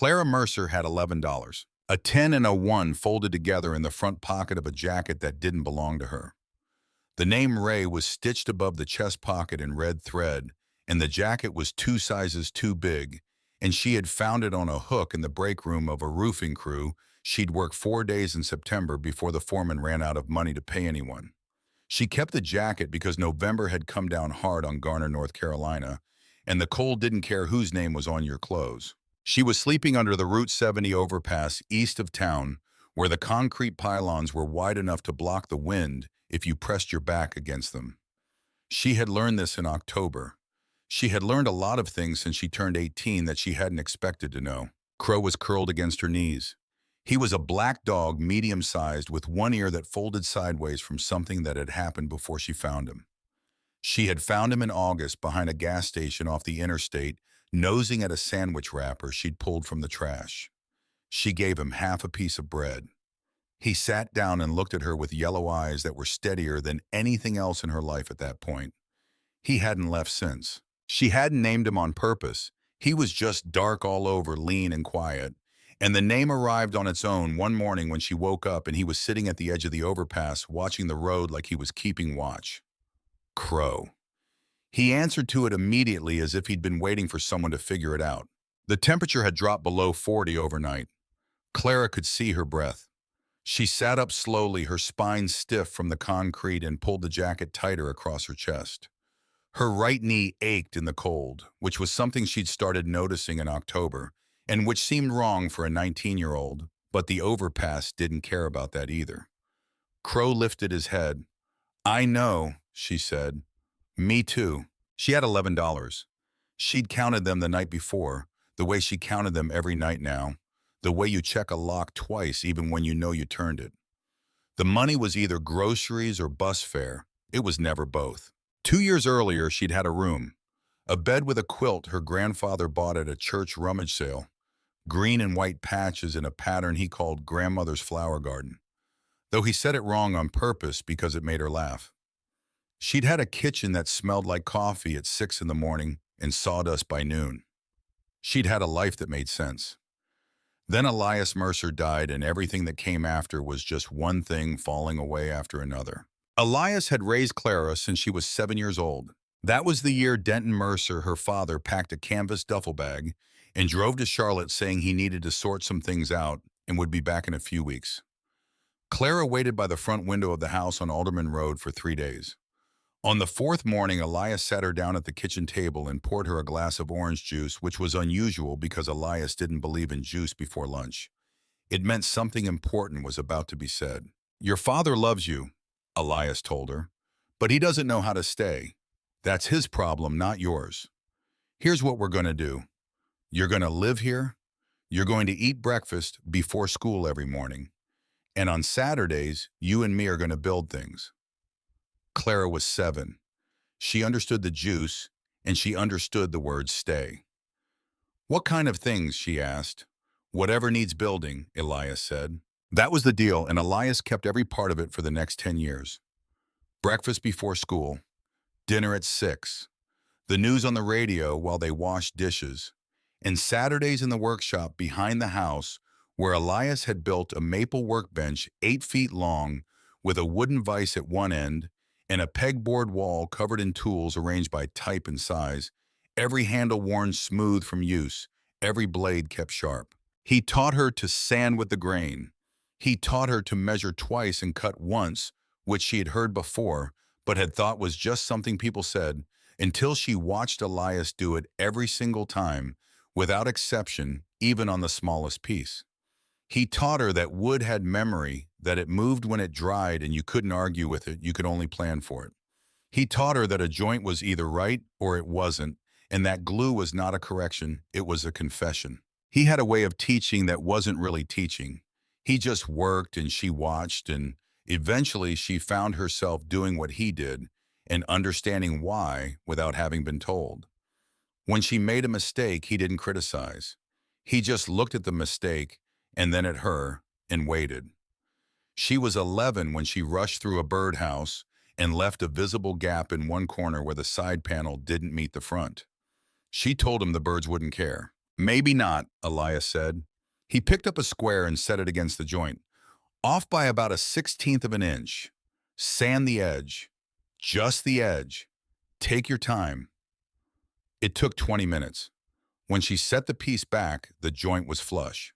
Clara Mercer had $11, a 10 and a 1 folded together in the front pocket of a jacket that didn't belong to her. The name Ray was stitched above the chest pocket in red thread, and the jacket was 2 sizes too big, and she had found it on a hook in the break room of a roofing crew she'd worked 4 days in September before the foreman ran out of money to pay anyone. She kept the jacket because November had come down hard on Garner, North Carolina, and the cold didn't care whose name was on your clothes. She was sleeping under the Route 70 overpass east of town, where the concrete pylons were wide enough to block the wind if you pressed your back against them. She had learned this in October. She had learned a lot of things since she turned 18 that she hadn't expected to know. Crow was curled against her knees. He was a black dog, medium-sized, with one ear that folded sideways from something that had happened before she found him. She had found him in August behind a gas station off the interstate, nosing at a sandwich wrapper she'd pulled from the trash. She gave him half a piece of bread. He sat down and looked at her with yellow eyes that were steadier than anything else in her life at that point. He hadn't left since. She hadn't named him on purpose. He was just dark all over, lean and quiet. And the name arrived on its own one morning when she woke up and he was sitting at the edge of the overpass watching the road like he was keeping watch. Crow. He answered to it immediately as if he'd been waiting for someone to figure it out. The temperature had dropped below 40 overnight. Clara could see her breath. She sat up slowly, her spine stiff from the concrete, and pulled the jacket tighter across her chest. Her right knee ached in the cold, which was something she'd started noticing in October, and which seemed wrong for a 19-year-old, but the overpass didn't care about that either. Crow lifted his head. "I know," she said. "Me too." She had $11. She'd counted them the night before, the way she counted them every night now, the way you check a lock twice even when you know you turned it. The money was either groceries or bus fare. It was never both. 2 years earlier, she'd had a room, a bed with a quilt her grandfather bought at a church rummage sale, green and white patches in a pattern he called grandmother's flower garden, though he said it wrong on purpose because it made her laugh. She'd had a kitchen that smelled like coffee at 6 in the morning and sawdust by noon. She'd had a life that made sense. Then Elias Mercer died, and everything that came after was just one thing falling away after another. Elias had raised Clara since she was 7 years old. That was the year Denton Mercer, her father, packed a canvas duffel bag and drove to Charlotte saying he needed to sort some things out and would be back in a few weeks. Clara waited by the front window of the house on Alderman Road for 3 days. On the fourth morning, Elias sat her down at the kitchen table and poured her a glass of orange juice, which was unusual because Elias didn't believe in juice before lunch. It meant something important was about to be said. "Your father loves you," Elias told her, "but he doesn't know how to stay. That's his problem, not yours. Here's what we're going to do. You're going to live here. You're going to eat breakfast before school every morning. And on Saturdays, you and me are going to build things." Clara was 7. She understood the juice, and she understood the word stay. "What kind of things?" she asked. "Whatever needs building," Elias said. That was the deal, and Elias kept every part of it for the next 10 years. Breakfast before school, dinner at 6, the news on the radio while they washed dishes, and Saturdays in the workshop behind the house where Elias had built a maple workbench 8 feet long with a wooden vise at one end and a pegboard wall covered in tools arranged by type and size, every handle worn smooth from use, every blade kept sharp. He taught her to sand with the grain. He taught her to measure twice and cut once, which she had heard before, but had thought was just something people said, until she watched Elias do it every single time, without exception, even on the smallest piece. He taught her that wood had memory, that it moved when it dried and you couldn't argue with it, you could only plan for it. He taught her that a joint was either right or it wasn't, and that glue was not a correction, it was a confession. He had a way of teaching that wasn't really teaching. He just worked and she watched, and eventually she found herself doing what he did and understanding why without having been told. When she made a mistake, he didn't criticize. He just looked at the mistake and then at her and waited. She was 11 when she rushed through a birdhouse and left a visible gap in one corner where the side panel didn't meet the front. She told him the birds wouldn't care. Maybe not, Elias said. He picked up a square and set it against the joint. Off by about a 16th of an inch. Sand the edge. Just the edge. Take your time. It took 20 minutes. When she set the piece back, the joint was flush.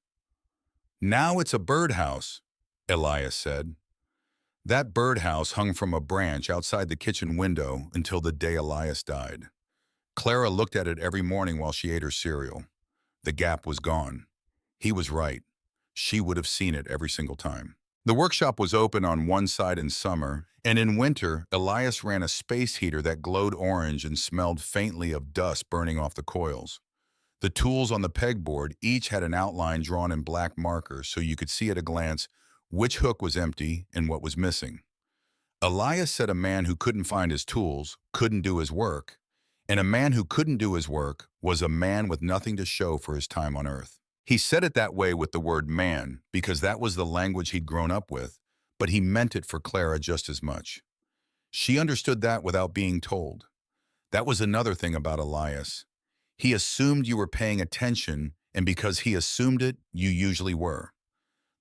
Now it's a birdhouse, Elias said. That birdhouse hung from a branch outside the kitchen window until the day Elias died. Clara looked at it every morning while she ate her cereal. The gap was gone. He was right. She would have seen it every single time. The workshop was open on one side in summer, and in winter, Elias ran a space heater that glowed orange and smelled faintly of dust burning off the coils. The tools on the pegboard each had an outline drawn in black marker so you could see at a glance which hook was empty and what was missing. Elias said a man who couldn't find his tools couldn't do his work, and a man who couldn't do his work was a man with nothing to show for his time on earth. He said it that way with the word man because that was the language he'd grown up with, but he meant it for Clara just as much. She understood that without being told. That was another thing about Elias. He assumed you were paying attention, and because he assumed it, you usually were.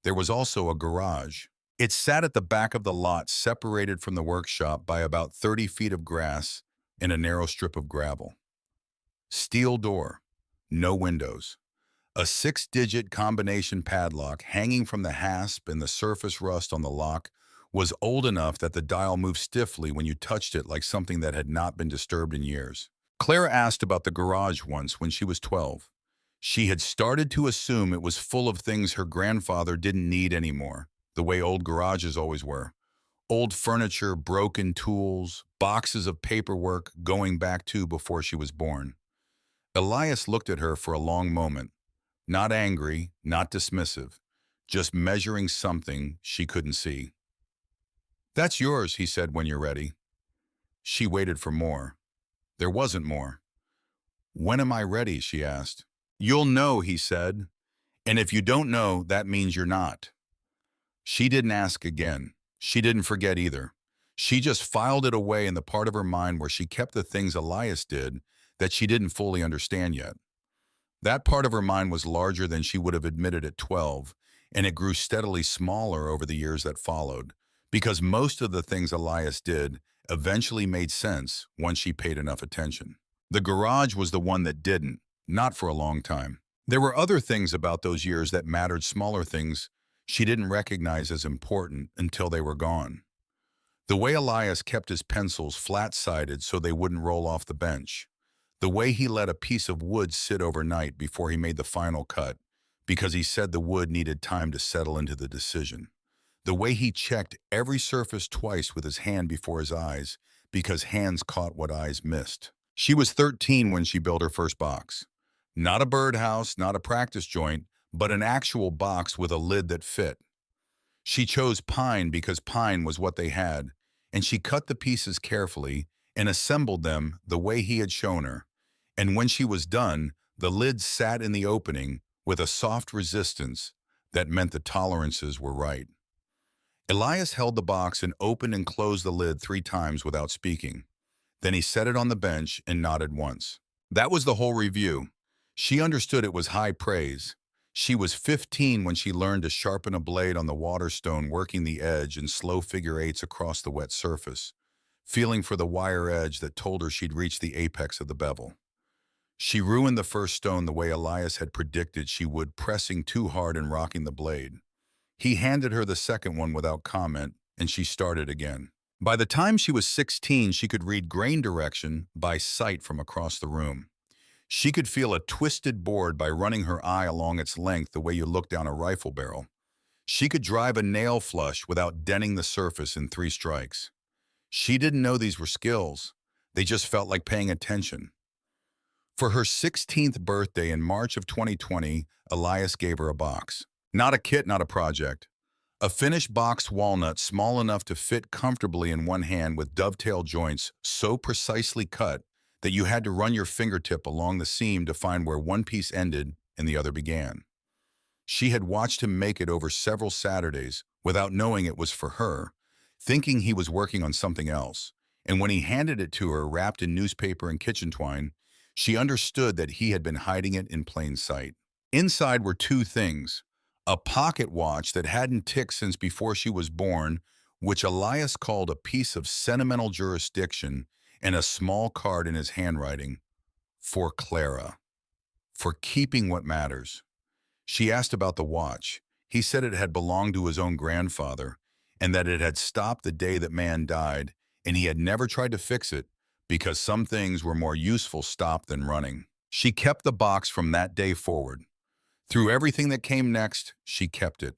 There was also a garage. It sat at the back of the lot, separated from the workshop by about 30 feet of grass and a narrow strip of gravel. Steel door, no windows. A 6-digit combination padlock hanging from the hasp and the surface rust on the lock was old enough that the dial moved stiffly when you touched it like something that had not been disturbed in years. Clara asked about the garage once when she was 12. She had started to assume it was full of things her grandfather didn't need anymore, the way old garages always were. Old furniture, broken tools, boxes of paperwork going back to before she was born. Elias looked at her for a long moment, not angry, not dismissive, just measuring something she couldn't see. "That's yours," he said, "when you're ready." She waited for more. There wasn't more. "When am I ready?" she asked. "You'll know," he said. "And if you don't know, that means you're not." She didn't ask again. She didn't forget either. She just filed it away in the part of her mind where she kept the things Elias did that she didn't fully understand yet. That part of her mind was larger than she would have admitted at 12, and it grew steadily smaller over the years that followed, because most of the things Elias did eventually made sense once she paid enough attention. The garage was the one that didn't, not for a long time. There were other things about those years that mattered, smaller things she didn't recognize as important until they were gone. The way Elias kept his pencils flat-sided so they wouldn't roll off the bench. The way he let a piece of wood sit overnight before he made the final cut, because he said the wood needed time to settle into the decision. The way he checked every surface twice with his hand before his eyes, because hands caught what eyes missed. She was 13 when she built her first box. Not a birdhouse, not a practice joint, but an actual box with a lid that fit. She chose pine because pine was what they had, and she cut the pieces carefully and assembled them the way he had shown her. And when she was done, the lid sat in the opening with a soft resistance that meant the tolerances were right. Elias held the box and opened and closed the lid 3 times without speaking. Then he set it on the bench and nodded once. That was the whole review. She understood it was high praise. She was 15 when she learned to sharpen a blade on the waterstone, working the edge in slow figure eights across the wet surface, feeling for the wire edge that told her she'd reached the apex of the bevel. She ruined the first stone the way Elias had predicted she would, pressing too hard and rocking the blade. He handed her the second one without comment, and she started again. By the time she was 16, she could read grain direction by sight from across the room. She could feel a twisted board by running her eye along its length the way you look down a rifle barrel. She could drive a nail flush without denting the surface in 3 strikes. She didn't know these were skills. They just felt like paying attention. For her 16th birthday in March of 2020, Elias gave her a box. Not a kit, not a project. A finished boxed walnut small enough to fit comfortably in one hand with dovetail joints so precisely cut that you had to run your fingertip along the seam to find where one piece ended and the other began. She had watched him make it over several Saturdays without knowing it was for her, thinking he was working on something else. And when he handed it to her wrapped in newspaper and kitchen twine, She understood that he had been hiding it in plain sight. Inside were two things: a pocket watch that hadn't ticked since before she was born, which Elias called a piece of sentimental jurisdiction, and a small card in his handwriting, for Clara, for keeping what matters. She asked about the watch. He said it had belonged to his own grandfather, and that it had stopped the day that man died, and he had never tried to fix it because some things were more useful stopped than running. She kept the box from that day forward. Through everything that came next, she kept it.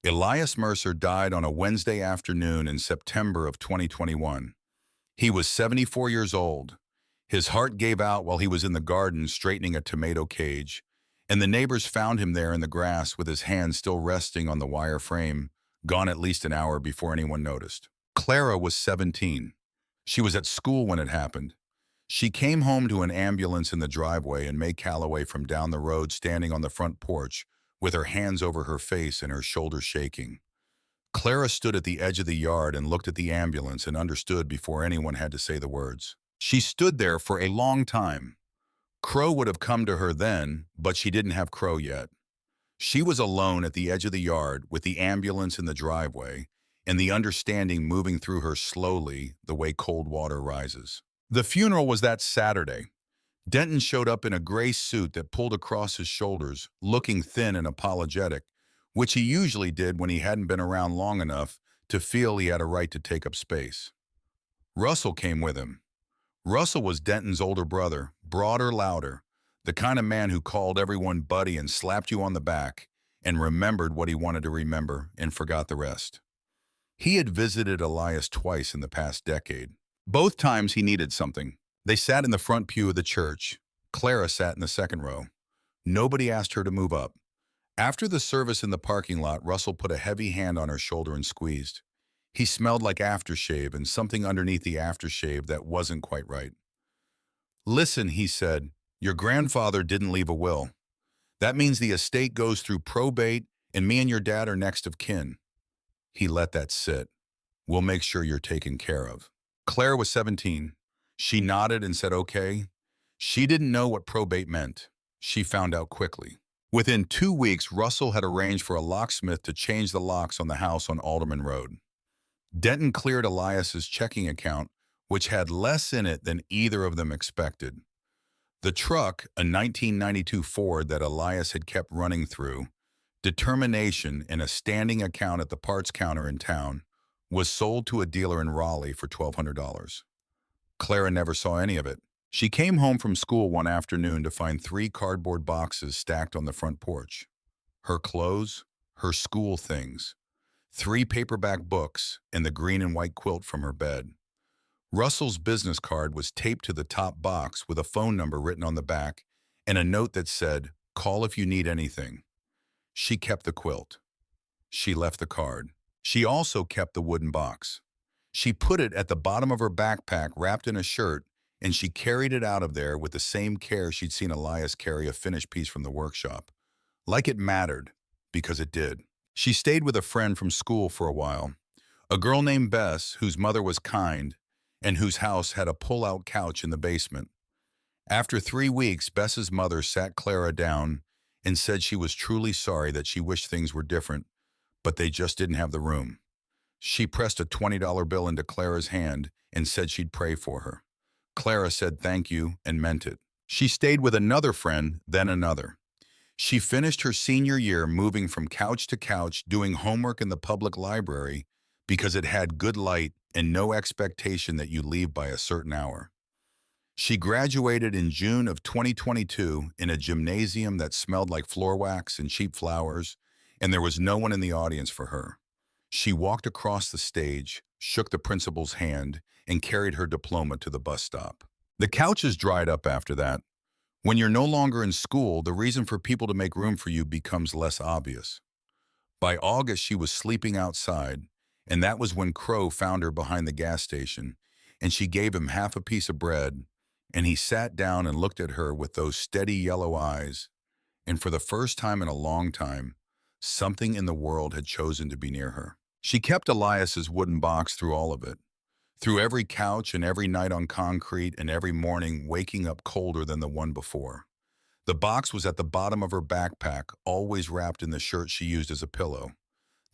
Elias Mercer died on a Wednesday afternoon in September of 2021. He was 74 years old. His heart gave out while he was in the garden straightening a tomato cage, and the neighbors found him there in the grass with his hand still resting on the wire frame, gone at least an hour before anyone noticed. Clara was 17. She was at school when it happened. She came home to an ambulance in the driveway and May Calloway from down the road standing on the front porch with her hands over her face and her shoulders shaking. Clara stood at the edge of the yard and looked at the ambulance and understood before anyone had to say the words. She stood there for a long time. Crow would have come to her then, but she didn't have Crow yet. She was alone at the edge of the yard with the ambulance in the driveway and the understanding moving through her slowly the way cold water rises. The funeral was that Saturday. Denton showed up in a gray suit that pulled across his shoulders, looking thin and apologetic, which he usually did when he hadn't been around long enough to feel he had a right to take up space. Russell came with him. Russell was Denton's older brother, broader, louder, the kind of man who called everyone buddy and slapped you on the back and remembered what he wanted to remember and forgot the rest. He had visited Elias twice in the past decade. Both times he needed something. They sat in the front pew of the church. Clara sat in the second row. Nobody asked her to move up. After the service in the parking lot, Russell put a heavy hand on her shoulder and squeezed. He smelled like aftershave and something underneath the aftershave that wasn't quite right. "Listen," he said, "your grandfather didn't leave a will. That means the estate goes through probate and me and your dad are next of kin." He let that sit. "We'll make sure you're taken care of." Claire was 17. She nodded and said okay. She didn't know what probate meant. She found out quickly. Within 2 weeks, Russell had arranged for a locksmith to change the locks on the house on Alderman Road. Denton cleared Elias's checking account, which had less in it than either of them expected. The truck, a 1992 Ford that Elias had kept running through, determination and a standing account at the parts counter in town, was sold to a dealer in Raleigh for $1,200. Clara never saw any of it. She came home from school one afternoon to find 3 cardboard boxes stacked on the front porch. Her clothes, her school things, 3 paperback books, and the green and white quilt from her bed. Russell's business card was taped to the top box with a phone number written on the back and a note that said, "Call if you need anything." She kept the quilt. She left the card. She also kept the wooden box. She put it at the bottom of her backpack wrapped in a shirt, and she carried it out of there with the same care she'd seen Elias carry a finished piece from the workshop. Like it mattered, because it did. She stayed with a friend from school for a while, a girl named Bess, whose mother was kind, and whose house had a pull-out couch in the basement. After 3 weeks, Bess's mother sat Clara down and said she was truly sorry that she wished things were different, but they just didn't have the room. She pressed a $20 bill into Clara's hand and said she'd pray for her. Clara said thank you and meant it. She stayed with another friend, then another. She finished her senior year moving from couch to couch, doing homework in the public library because it had good light and no expectation that you leave by a certain hour. She graduated in June of 2022 in a gymnasium that smelled like floor wax and cheap flowers, and there was no one in the audience for her. She walked across the stage, shook the principal's hand, and carried her diploma to the bus stop. The couches dried up after that. When you're no longer in school, the reason for people to make room for you becomes less obvious. By August, she was sleeping outside, and that was when Crow found her behind the gas station, and she gave him half a piece of bread, and he sat down and looked at her with those steady yellow eyes, and for the first time in a long time, something in the world had chosen to be near her. She kept Elias's wooden box through all of it. through every couch and every night on concrete and every morning waking up colder than the one before. The box was at the bottom of her backpack, always wrapped in the shirt she used as a pillow.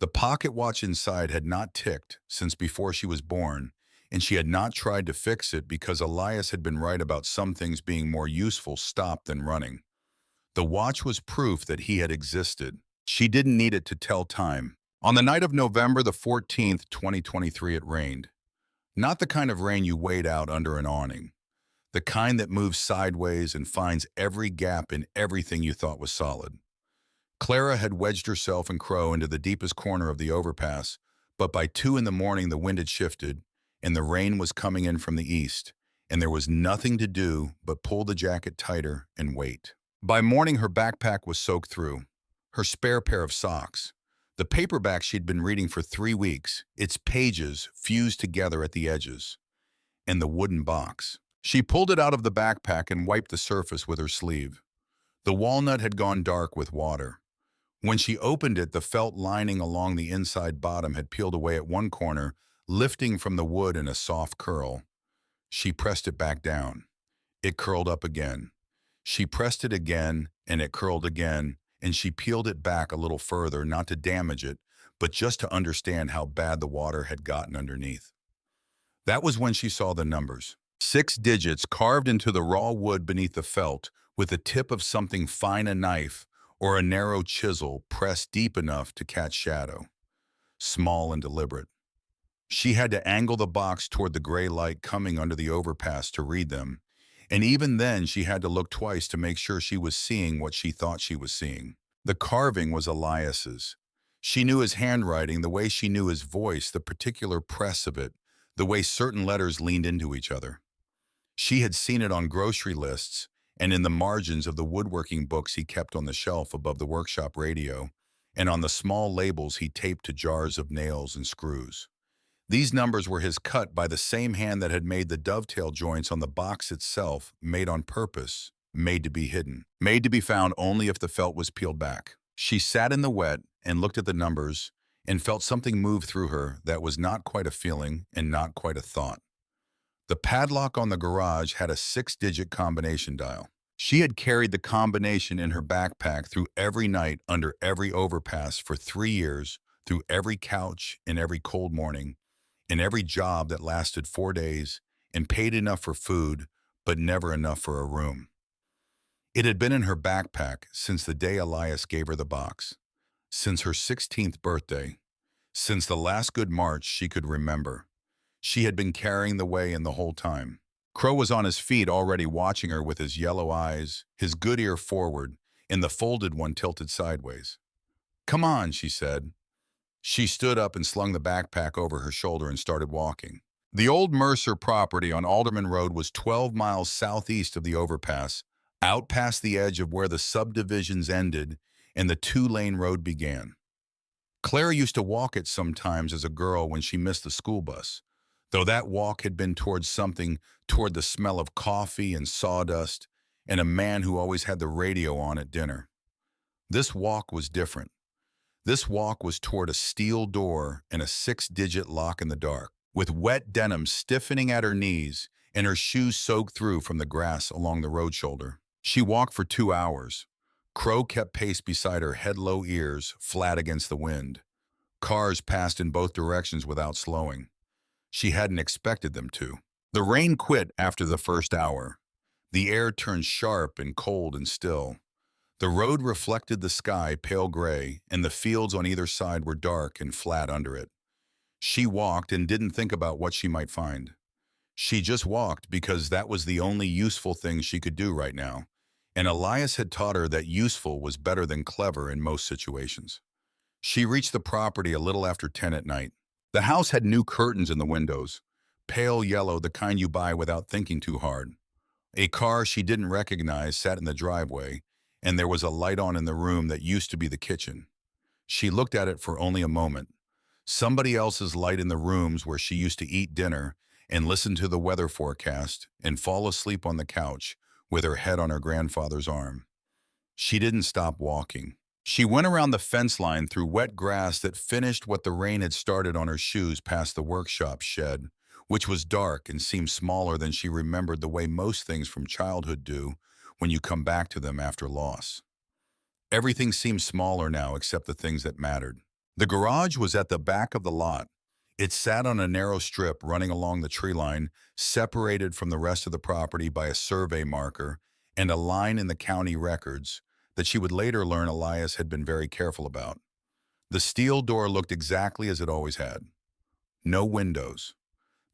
The pocket watch inside had not ticked since before she was born, and she had not tried to fix it because Elias had been right about some things being more useful stopped than running. The watch was proof that he had existed. She didn't need it to tell time. On the night of November the 14th, 2023, it rained. Not the kind of rain you wait out under an awning. The kind that moves sideways and finds every gap in everything you thought was solid. Clara had wedged herself and Crow into the deepest corner of the overpass, but by 2 in the morning the wind had shifted, and the rain was coming in from the east, and there was nothing to do but pull the jacket tighter and wait. By morning her backpack was soaked through, her spare pair of socks, the paperback she'd been reading for 3 weeks, its pages fused together at the edges, and the wooden box. She pulled it out of the backpack and wiped the surface with her sleeve. The walnut had gone dark with water. When she opened it, the felt lining along the inside bottom had peeled away at one corner, lifting from the wood in a soft curl. She pressed it back down. It curled up again. She pressed it again, and it curled again, and she peeled it back a little further, not to damage it, but just to understand how bad the water had gotten underneath. That was when she saw the numbers. 6 digits carved into the raw wood beneath the felt, with the tip of something fine, a knife or a narrow chisel pressed deep enough to catch shadow. Small and deliberate. She had to angle the box toward the gray light coming under the overpass to read them, and even then she had to look twice to make sure she was seeing what she thought she was seeing. The carving was Elias's. She knew his handwriting, the way she knew his voice, the particular press of it, the way certain letters leaned into each other. She had seen it on grocery lists and in the margins of the woodworking books he kept on the shelf above the workshop radio, and on the small labels he taped to jars of nails and screws. These numbers were his cut by the same hand that had made the dovetail joints on the box itself, made on purpose, made to be hidden, made to be found only if the felt was peeled back. She sat in the wet and looked at the numbers and felt something move through her that was not quite a feeling and not quite a thought. The padlock on the garage had a 6-digit combination dial. She had carried the combination in her backpack through every night under every overpass for 3 years, through every couch and every cold morning, in every job that lasted 4 days and paid enough for food, but never enough for a room. It had been in her backpack since the day Elias gave her the box, since her 16th birthday, since the last good March she could remember. She had been carrying the way in the whole time. Crow was on his feet already watching her with his yellow eyes, his good ear forward, and the folded one tilted sideways. "Come on," she said. She stood up and slung the backpack over her shoulder and started walking. The old Mercer property on Alderman Road was 12 miles southeast of the overpass, out past the edge of where the subdivisions ended and the 2-lane road began. Clara used to walk it sometimes as a girl when she missed the school bus, though that walk had been toward the smell of coffee and sawdust and a man who always had the radio on at dinner. This walk was different. This walk was toward a steel door and a 6-digit lock in the dark, with wet denim stiffening at her knees and her shoes soaked through from the grass along the road shoulder. She walked for 2 hours. Crow kept pace beside her, head low, ears flat against the wind. Cars passed in both directions without slowing. She hadn't expected them to. The rain quit after the first hour. The air turned sharp and cold and still. The road reflected the sky pale gray, and the fields on either side were dark and flat under it. She walked and didn't think about what she might find. She just walked because that was the only useful thing she could do right now, and Elias had taught her that useful was better than clever in most situations. She reached the property a little after 10 at night. The house had new curtains in the windows, pale yellow, the kind you buy without thinking too hard. A car she didn't recognize sat in the driveway, and there was a light on in the room that used to be the kitchen. She looked at it for only a moment. Somebody else's light in the rooms where she used to eat dinner and listen to the weather forecast and fall asleep on the couch with her head on her grandfather's arm. She didn't stop walking. She went around the fence line through wet grass that finished what the rain had started on her shoes past the workshop shed, which was dark and seemed smaller than she remembered, the way most things from childhood do when you come back to them after loss. Everything seemed smaller now except the things that mattered. The garage was at the back of the lot. It sat on a narrow strip running along the tree line, separated from the rest of the property by a survey marker and a line in the county records that she would later learn Elias had been very careful about. The steel door looked exactly as it always had. No windows.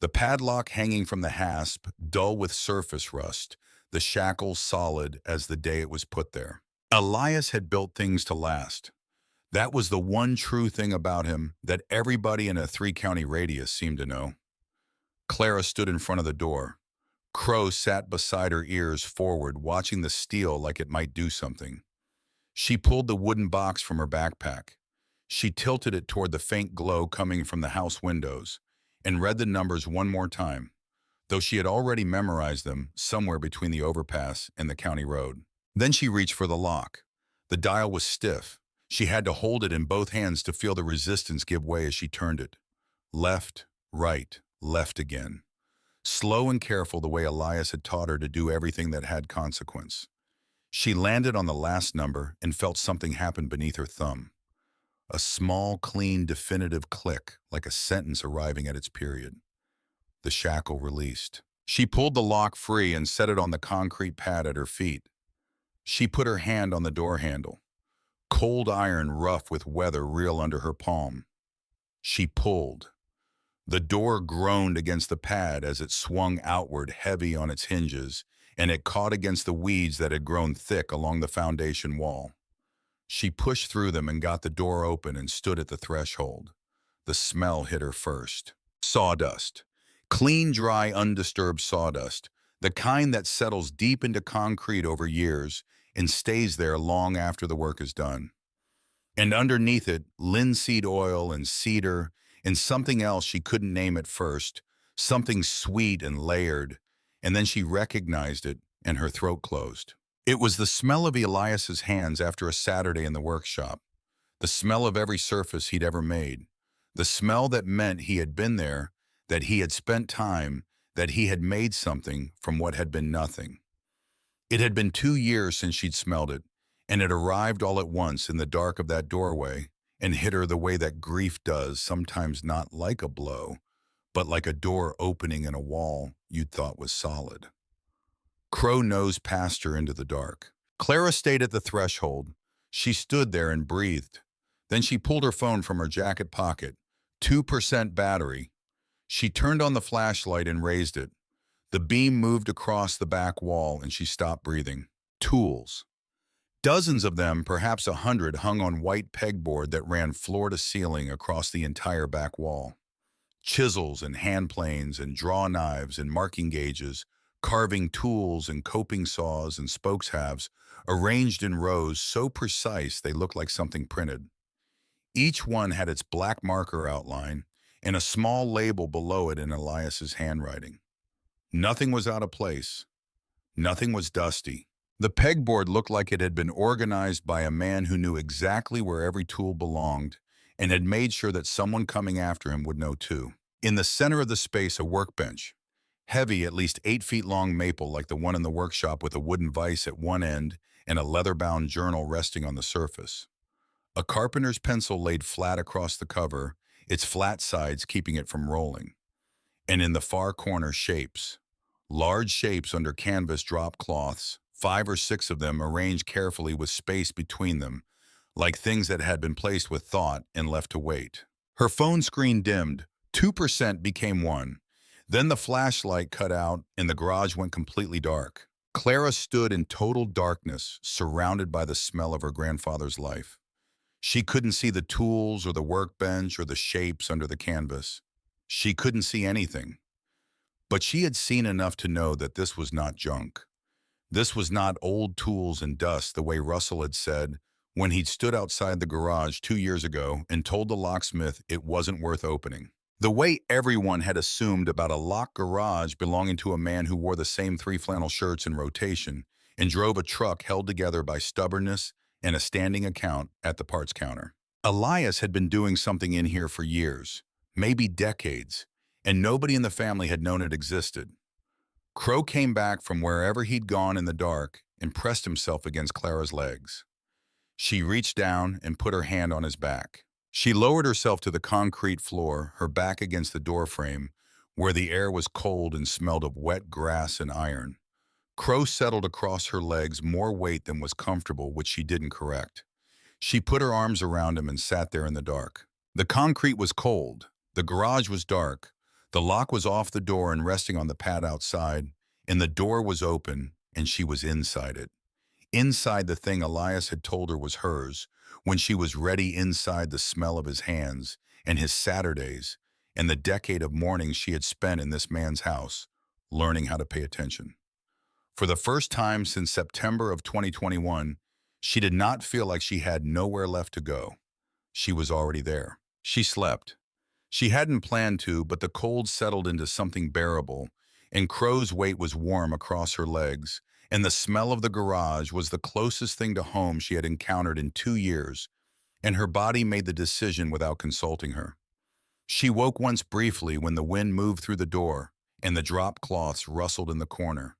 The padlock hanging from the hasp, dull with surface rust, the shackles solid as the day it was put there. Elias had built things to last. That was the one true thing about him that everybody in a three-county radius seemed to know. Clara stood in front of the door. Crow sat beside her, ears forward, watching the steel like it might do something. She pulled the wooden box from her backpack. She tilted it toward the faint glow coming from the house windows and read the numbers one more time, though she had already memorized them somewhere between the overpass and the county road. Then she reached for the lock. The dial was stiff. She had to hold it in both hands to feel the resistance give way as she turned it. Left, right, left again. Slow and careful, the way Elias had taught her to do everything that had consequence. She landed on the last number and felt something happen beneath her thumb. A small, clean, definitive click, like a sentence arriving at its period. The shackle released. She pulled the lock free and set it on the concrete pad at her feet. She put her hand on the door handle. Cold iron, rough with weather, real under her palm. She pulled. The door groaned against the pad as it swung outward, heavy on its hinges, and it caught against the weeds that had grown thick along the foundation wall. She pushed through them and got the door open and stood at the threshold. The smell hit her first. Sawdust. Clean, dry, undisturbed sawdust. The kind that settles deep into concrete over years and stays there long after the work is done. And underneath it, linseed oil and cedar and something else she couldn't name at first, something sweet and layered, and then she recognized it and her throat closed. It was the smell of Elias's hands after a Saturday in the workshop, the smell of every surface he'd ever made, the smell that meant he had been there, that he had spent time, that he had made something from what had been nothing. It had been 2 years since she'd smelled it, and it arrived all at once in the dark of that doorway and hit her the way that grief does, sometimes not like a blow, but like a door opening in a wall you'd thought was solid. Crow nosed past her into the dark. Clara stayed at the threshold. She stood there and breathed. Then she pulled her phone from her jacket pocket. 2% battery. She turned on the flashlight and raised it. The beam moved across the back wall and she stopped breathing. Tools. Dozens of them, perhaps 100, hung on white pegboard that ran floor to ceiling across the entire back wall. Chisels and hand planes and draw knives and marking gauges, carving tools and coping saws and spokes halves, arranged in rows so precise they looked like something printed. Each one had its black marker outline and a small label below it in Elias's handwriting. Nothing was out of place. Nothing was dusty. The pegboard looked like it had been organized by a man who knew exactly where every tool belonged and had made sure that someone coming after him would know too. In the center of the space, a workbench. Heavy, at least 8 feet long maple like the one in the workshop, with a wooden vise at one end and a leather-bound journal resting on the surface. A carpenter's pencil laid flat across the cover, its flat sides keeping it from rolling. And in the far corner, shapes. Large shapes under canvas drop cloths, 5 or 6 of them arranged carefully with space between them, like things that had been placed with thought and left to wait. Her phone screen dimmed. 2% became 1. Then the flashlight cut out and the garage went completely dark. Clara stood in total darkness, surrounded by the smell of her grandfather's life. She couldn't see the tools or the workbench or the shapes under the canvas. She couldn't see anything. But she had seen enough to know that this was not junk. This was not old tools and dust, the way Russell had said when he'd stood outside the garage 2 years ago and told the locksmith it wasn't worth opening. The way everyone had assumed about a locked garage belonging to a man who wore the same 3 flannel shirts in rotation and drove a truck held together by stubbornness and a standing account at the parts counter. Elias had been doing something in here for years, maybe decades, and nobody in the family had known it existed. Crow came back from wherever he'd gone in the dark and pressed himself against Clara's legs. She reached down and put her hand on his back. She lowered herself to the concrete floor, her back against the doorframe, where the air was cold and smelled of wet grass and iron. Crow settled across her legs, more weight than was comfortable, which she didn't correct. She put her arms around him and sat there in the dark. The concrete was cold. The garage was dark. The lock was off the door and resting on the pad outside, and the door was open, and she was inside it. Inside the thing Elias had told her was hers, when she was ready, inside the smell of his hands and his Saturdays and the decade of mornings she had spent in this man's house, learning how to pay attention. For the first time since September of 2021, she did not feel like she had nowhere left to go. She was already there. She slept. She hadn't planned to, but the cold settled into something bearable, and Crow's weight was warm across her legs, and the smell of the garage was the closest thing to home she had encountered in 2 years, and her body made the decision without consulting her. She woke once briefly when the wind moved through the door, and the drop cloths rustled in the corner,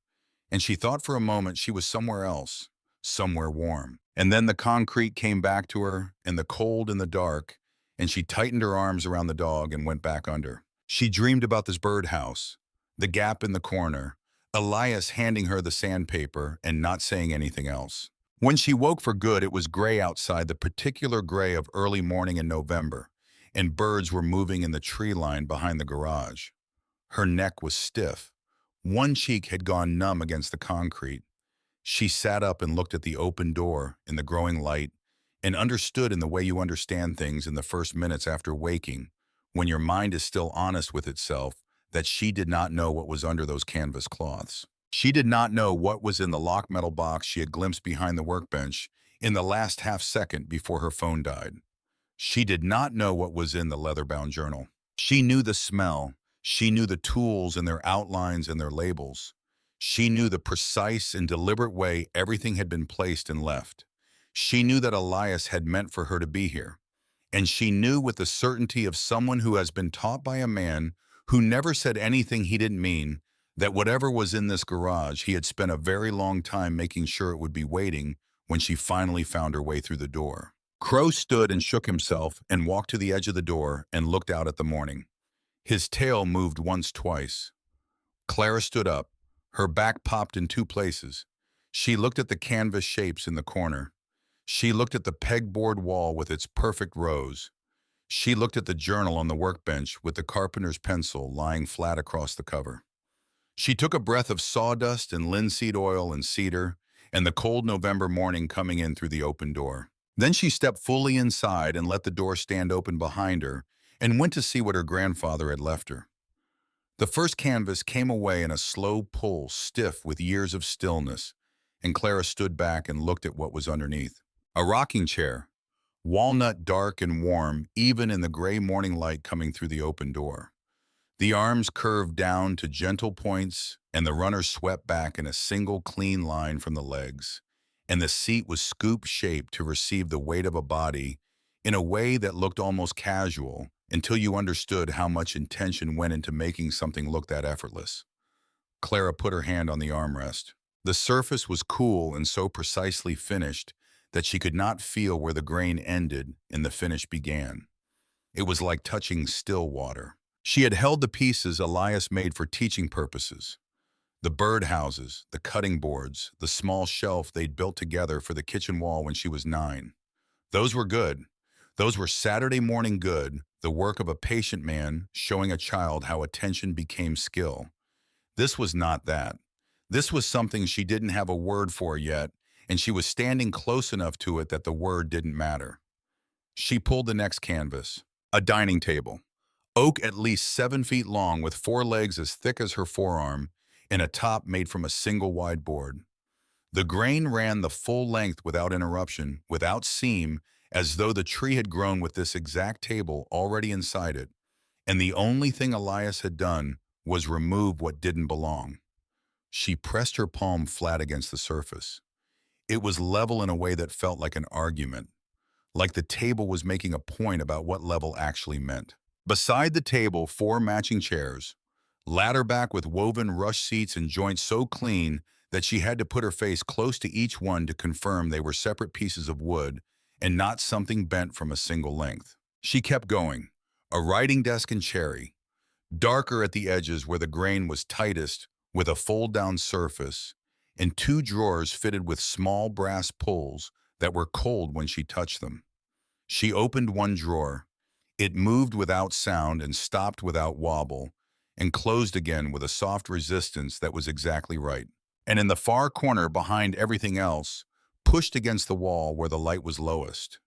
and she thought for a moment she was somewhere else, somewhere warm. And then the concrete came back to her, and the cold and the dark, and she tightened her arms around the dog and went back under. She dreamed about this birdhouse, the gap in the corner, Elias handing her the sandpaper and not saying anything else. When she woke for good, it was gray outside, the particular gray of early morning in November, and birds were moving in the tree line behind the garage. Her neck was stiff. One cheek had gone numb against the concrete. She sat up and looked at the open door in the growing light and understood in the way you understand things in the first minutes after waking, when your mind is still honest with itself, that she did not know what was under those canvas cloths. She did not know what was in the locked metal box she had glimpsed behind the workbench in the last half second before her phone died. She did not know what was in the leather-bound journal. She knew the smell. She knew the tools and their outlines and their labels. She knew the precise and deliberate way everything had been placed and left. She knew that Elias had meant for her to be here. And she knew with the certainty of someone who has been taught by a man who never said anything he didn't mean, that whatever was in this garage, he had spent a very long time making sure it would be waiting when she finally found her way through the door. Crow stood and shook himself and walked to the edge of the door and looked out at the morning. His tail moved once, twice. Clara stood up. Her back popped in two places. She looked at the canvas shapes in the corner. She looked at the pegboard wall with its perfect rows. She looked at the journal on the workbench with the carpenter's pencil lying flat across the cover. She took a breath of sawdust and linseed oil and cedar and the cold November morning coming in through the open door. Then she stepped fully inside and let the door stand open behind her and went to see what her grandfather had left her. The first canvas came away in a slow pull, stiff with years of stillness, and Clara stood back and looked at what was underneath. A rocking chair, walnut dark and warm, even in the gray morning light coming through the open door. The arms curved down to gentle points, and the runner swept back in a single clean line from the legs, and the seat was scoop-shaped to receive the weight of a body in a way that looked almost casual until you understood how much intention went into making something look that effortless. Clara put her hand on the armrest. The surface was cool and so precisely finished that she could not feel where the grain ended and the finish began. It was like touching still water. She had held the pieces Elias made for teaching purposes. The birdhouses, the cutting boards, the small shelf they'd built together for the kitchen wall when she was 9. Those were good. Those were Saturday morning good, the work of a patient man showing a child how attention became skill. This was not that. This was something she didn't have a word for yet, and she was standing close enough to it that the word didn't matter. She pulled the next canvas, a dining table. Oak at least 7 feet long with 4 legs as thick as her forearm and a top made from a single wide board. The grain ran the full length without interruption, without seam, as though the tree had grown with this exact table already inside it, and the only thing Elias had done was remove what didn't belong. She pressed her palm flat against the surface. It was level in a way that felt like an argument, like the table was making a point about what level actually meant. Beside the table, 4 matching chairs, ladder back with woven rush seats and joints so clean that she had to put her face close to each one to confirm they were separate pieces of wood and not something bent from a single length. She kept going. A writing desk in cherry, darker at the edges where the grain was tightest with a fold-down surface, and 2 drawers fitted with small brass pulls that were cold when she touched them. She opened one drawer. It moved without sound and stopped without wobble, and closed again with a soft resistance that was exactly right. And in the far corner behind everything else, pushed against the wall where the light was lowest,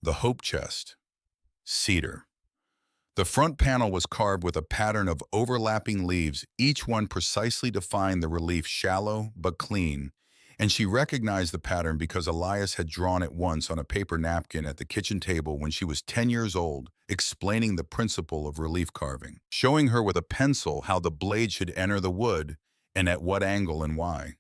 the hope chest, cedar. The front panel was carved with a pattern of overlapping leaves, each one precisely defined, the relief shallow but clean, and she recognized the pattern because Elias had drawn it once on a paper napkin at the kitchen table when she was 10 years old, explaining the principle of relief carving, showing her with a pencil how the blade should enter the wood and at what angle and why.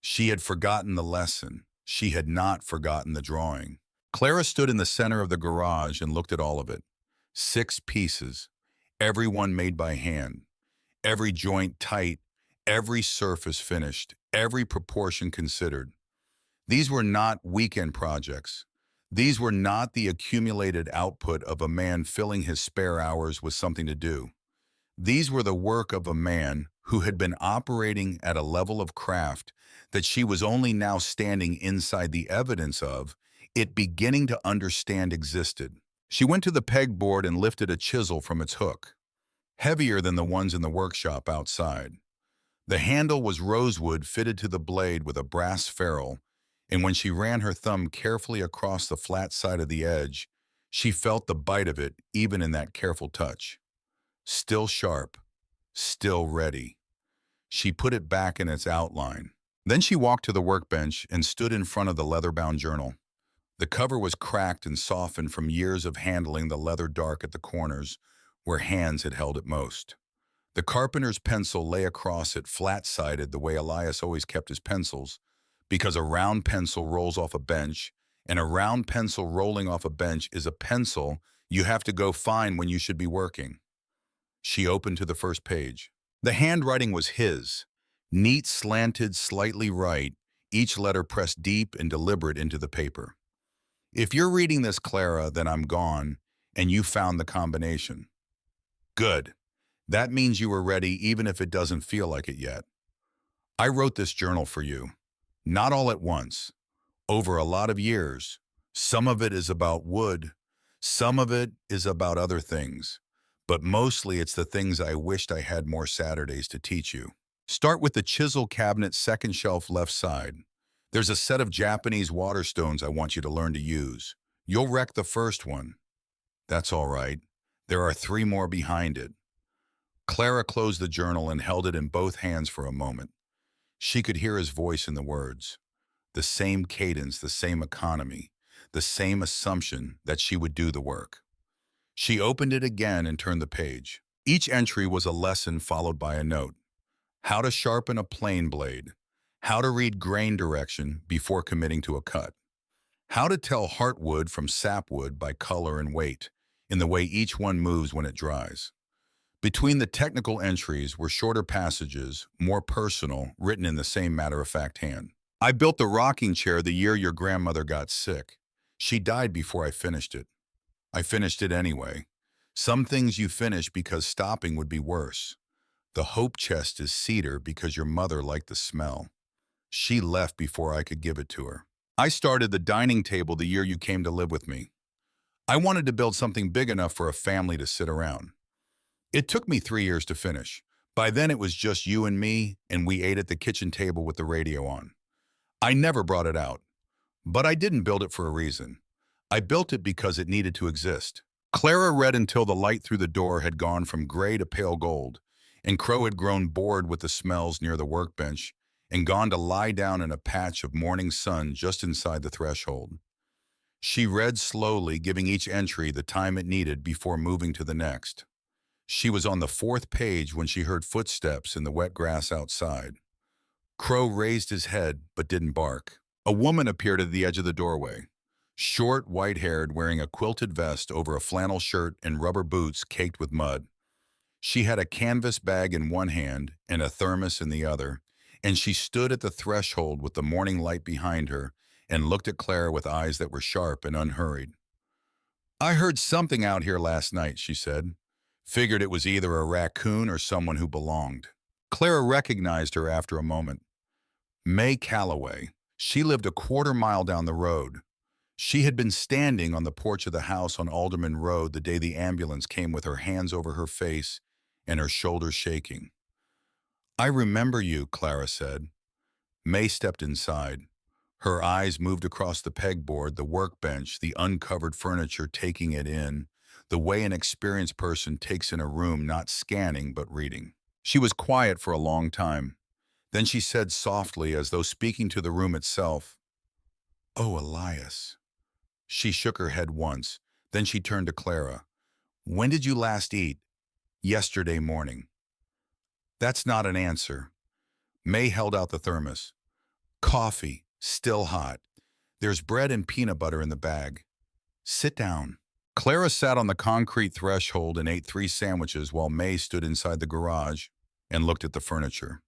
She had forgotten the lesson. She had not forgotten the drawing. Clara stood in the center of the garage and looked at all of it. 6 pieces, every one made by hand, every joint tight, every surface finished, every proportion considered. These were not weekend projects. These were not the accumulated output of a man filling his spare hours with something to do. These were the work of a man who had been operating at a level of craft that she was only now standing inside the evidence of, it beginning to understand existed. She went to the pegboard and lifted a chisel from its hook, heavier than the ones in the workshop outside. The handle was rosewood fitted to the blade with a brass ferrule, and when she ran her thumb carefully across the flat side of the edge, she felt the bite of it even in that careful touch. Still sharp, still ready. She put it back in its outline. Then she walked to the workbench and stood in front of the leather-bound journal. The cover was cracked and softened from years of handling the leather dark at the corners where hands had held it most. The carpenter's pencil lay across it flat-sided the way Elias always kept his pencils, because a round pencil rolls off a bench, and a round pencil rolling off a bench is a pencil you have to go find when you should be working. She opened to the first page. The handwriting was his, neat, slanted, slightly right, each letter pressed deep and deliberate into the paper. If you're reading this, Clara, then I'm gone, and you found the combination. Good. That means you were ready even if it doesn't feel like it yet. I wrote this journal for you. Not all at once. Over a lot of years. Some of it is about wood. Some of it is about other things. But mostly it's the things I wished I had more Saturdays to teach you. Start with the chisel cabinet, second shelf left side. There's a set of Japanese water stones I want you to learn to use. You'll wreck the first one. That's all right. There are 3 more behind it. Clara closed the journal and held it in both hands for a moment. She could hear his voice in the words. The same cadence, the same economy, the same assumption that she would do the work. She opened it again and turned the page. Each entry was a lesson followed by a note. How to sharpen a plane blade. How to read grain direction before committing to a cut. How to tell heartwood from sapwood by color and weight, in the way each one moves when it dries. Between the technical entries were shorter passages, more personal, written in the same matter-of-fact hand. I built the rocking chair the year your grandmother got sick. She died before I finished it. I finished it anyway. Some things you finish because stopping would be worse. The hope chest is cedar because your mother liked the smell. She left before I could give it to her. I started the dining table the year you came to live with me. I wanted to build something big enough for a family to sit around. It took me 3 years to finish. By then it was just you and me, and we ate at the kitchen table with the radio on. I never brought it out. But I didn't build it for a reason. I built it because it needed to exist. Clara read until the light through the door had gone from gray to pale gold, and Crow had grown bored with the smells near the workbench and gone to lie down in a patch of morning sun just inside the threshold. She read slowly, giving each entry the time it needed before moving to the next. She was on the 4th page when she heard footsteps in the wet grass outside. Crow raised his head but didn't bark. A woman appeared at the edge of the doorway. Short, white-haired, wearing a quilted vest over a flannel shirt and rubber boots caked with mud. She had a canvas bag in one hand and a thermos in the other, and she stood at the threshold with the morning light behind her and looked at Clara with eyes that were sharp and unhurried. "I heard something out here last night," she said. "Figured it was either a raccoon or someone who belonged." Clara recognized her after a moment. May Calloway. She lived a quarter-mile down the road. She had been standing on the porch of the house on Alderman Road the day the ambulance came with her hands over her face and her shoulders shaking. "I remember you," Clara said. May stepped inside. Her eyes moved across the pegboard, the workbench, the uncovered furniture, taking it in, the way an experienced person takes in a room, not scanning but reading. She was quiet for a long time. Then she said softly, as though speaking to the room itself, "Oh, Elias." She shook her head once. Then she turned to Clara. "When did you last eat?" "Yesterday morning." "That's not an answer." May held out the thermos. "Coffee, still hot. There's bread and peanut butter in the bag. Sit down." Clara sat on the concrete threshold and ate 3 sandwiches while May stood inside the garage and looked at the furniture.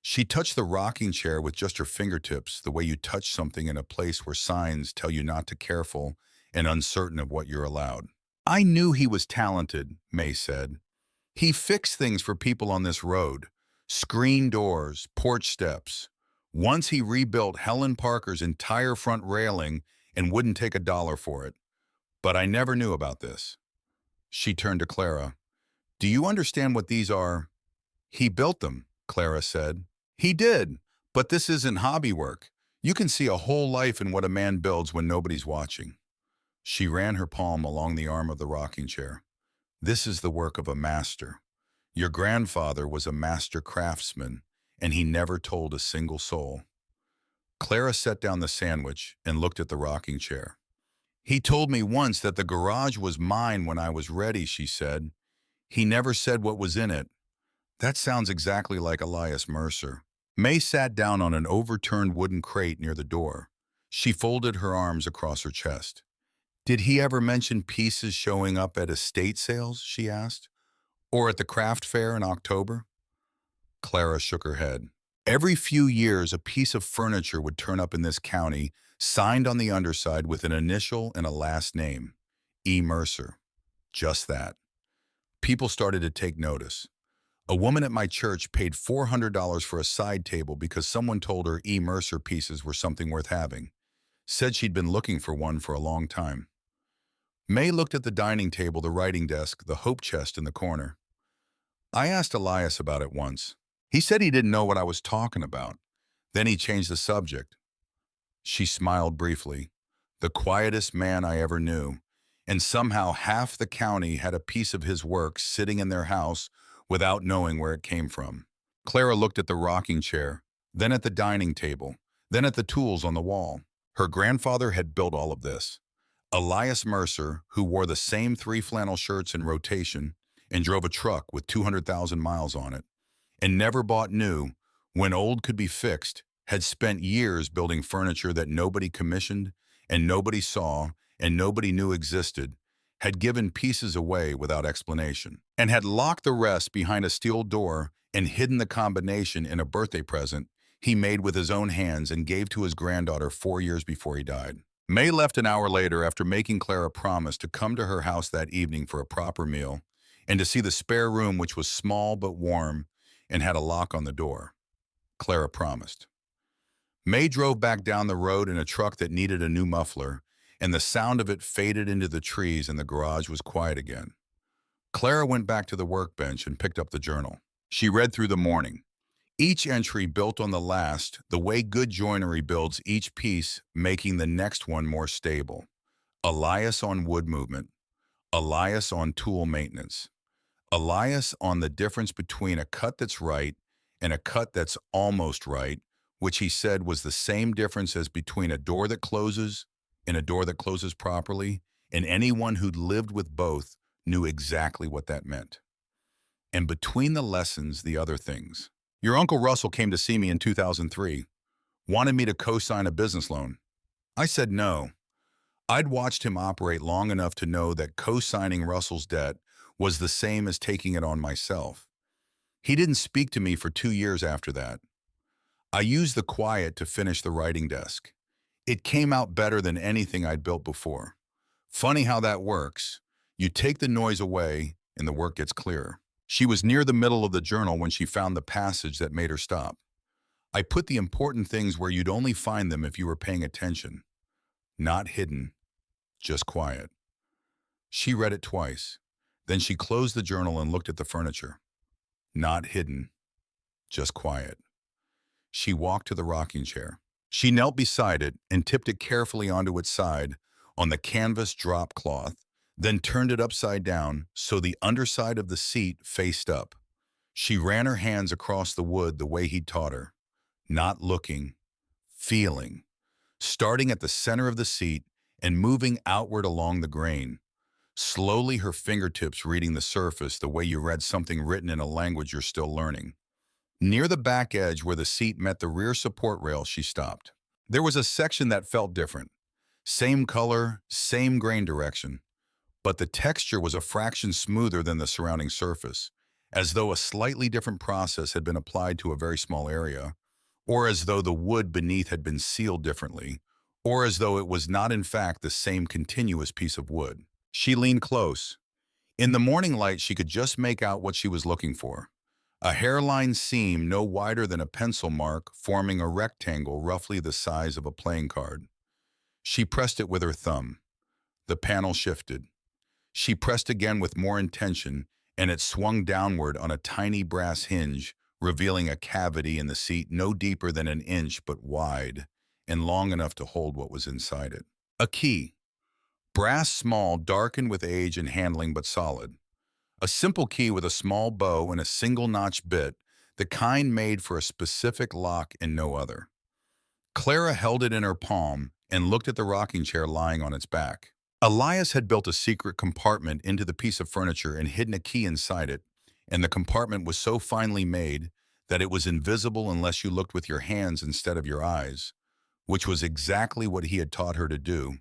She touched the rocking chair with just her fingertips, the way you touch something in a place where signs tell you not to careful and uncertain of what you're allowed. "I knew he was talented," May said. "He fixed things for people on this road. Screen doors, porch steps. Once he rebuilt Helen Parker's entire front railing and wouldn't take a dollar for it. But I never knew about this." She turned to Clara. "Do you understand what these are?" "He built them," Clara said. "He did, but this isn't hobby work. You can see a whole life in what a man builds when nobody's watching." She ran her palm along the arm of the rocking chair. "This is the work of a master. Your grandfather was a master craftsman, and he never told a single soul." Clara set down the sandwich and looked at the rocking chair. "He told me once that the garage was mine when I was ready," she said. "He never said what was in it." "That sounds exactly like Elias Mercer." May sat down on an overturned wooden crate near the door. She folded her arms across her chest. "Did he ever mention pieces showing up at estate sales?" she asked. "Or at the craft fair in October?" Clara shook her head. "Every few years, a piece of furniture would turn up in this county, signed on the underside with an initial and a last name. E. Mercer. Just that. People started to take notice. A woman at my church paid $400 for a side table because someone told her E. Mercer pieces were something worth having. Said she'd been looking for one for a long time." May looked at the dining table, the writing desk, the hope chest in the corner. "I asked Elias about it once. He said he didn't know what I was talking about. Then he changed the subject." She smiled briefly. "The quietest man I ever knew. And somehow half the county had a piece of his work sitting in their house without knowing where it came from." Clara looked at the rocking chair, then at the dining table, then at the tools on the wall. Her grandfather had built all of this. Elias Mercer, who wore the same 3 flannel shirts in rotation and drove a truck with 200,000 miles on it, and never bought new, when old could be fixed, had spent years building furniture that nobody commissioned and nobody saw and nobody knew existed, had given pieces away without explanation, and had locked the rest behind a steel door and hidden the combination in a birthday present he made with his own hands and gave to his granddaughter 4 years before he died. May left an hour later after making Clara promise to come to her house that evening for a proper meal and to see the spare room, which was small but warm and had a lock on the door. Clara promised. May drove back down the road in a truck that needed a new muffler, and the sound of it faded into the trees and the garage was quiet again. Clara went back to the workbench and picked up the journal. She read through the morning. Each entry built on the last, the way good joinery builds each piece, making the next one more stable. Elias on wood movement. Elias on tool maintenance. Elias on the difference between a cut that's right and a cut that's almost right, which he said was the same difference as between a door that closes and a door that closes properly, and anyone who'd lived with both knew exactly what that meant. And between the lessons, the other things. Your Uncle Russell came to see me in 2003, wanted me to co-sign a business loan. I said no. I'd watched him operate long enough to know that co-signing Russell's debt was the same as taking it on myself. He didn't speak to me for 2 years after that. I used the quiet to finish the writing desk. It came out better than anything I'd built before. Funny how that works. You take the noise away and the work gets clearer. She was near the middle of the journal when she found the passage that made her stop. I put the important things where you'd only find them if you were paying attention. Not hidden, just quiet. She read it twice. Then she closed the journal and looked at the furniture. Not hidden, just quiet. She walked to the rocking chair. She knelt beside it and tipped it carefully onto its side on the canvas drop cloth, then turned it upside down so the underside of the seat faced up. She ran her hands across the wood the way he'd taught her, not looking, feeling, starting at the center of the seat and moving outward along the grain. Slowly, her fingertips reading the surface the way you read something written in a language you're still learning. Near the back edge where the seat met the rear support rail, she stopped. There was a section that felt different. Same color, same grain direction, but the texture was a fraction smoother than the surrounding surface, as though a slightly different process had been applied to a very small area, or as though the wood beneath had been sealed differently, or as though it was not in fact the same continuous piece of wood. She leaned close. In the morning light, she could just make out what she was looking for. A hairline seam no wider than a pencil mark forming a rectangle roughly the size of a playing card. She pressed it with her thumb. The panel shifted. She pressed again with more intention, and it swung downward on a tiny brass hinge, revealing a cavity in the seat no deeper than an inch but wide, and long enough to hold what was inside it. A key. Brass small, darkened with age and handling but solid. A simple key with a small bow and a single notch bit, the kind made for a specific lock and no other. Clara held it in her palm and looked at the rocking chair lying on its back. Elias had built a secret compartment into the piece of furniture and hidden a key inside it, and the compartment was so finely made that it was invisible unless you looked with your hands instead of your eyes, which was exactly what he had taught her to do,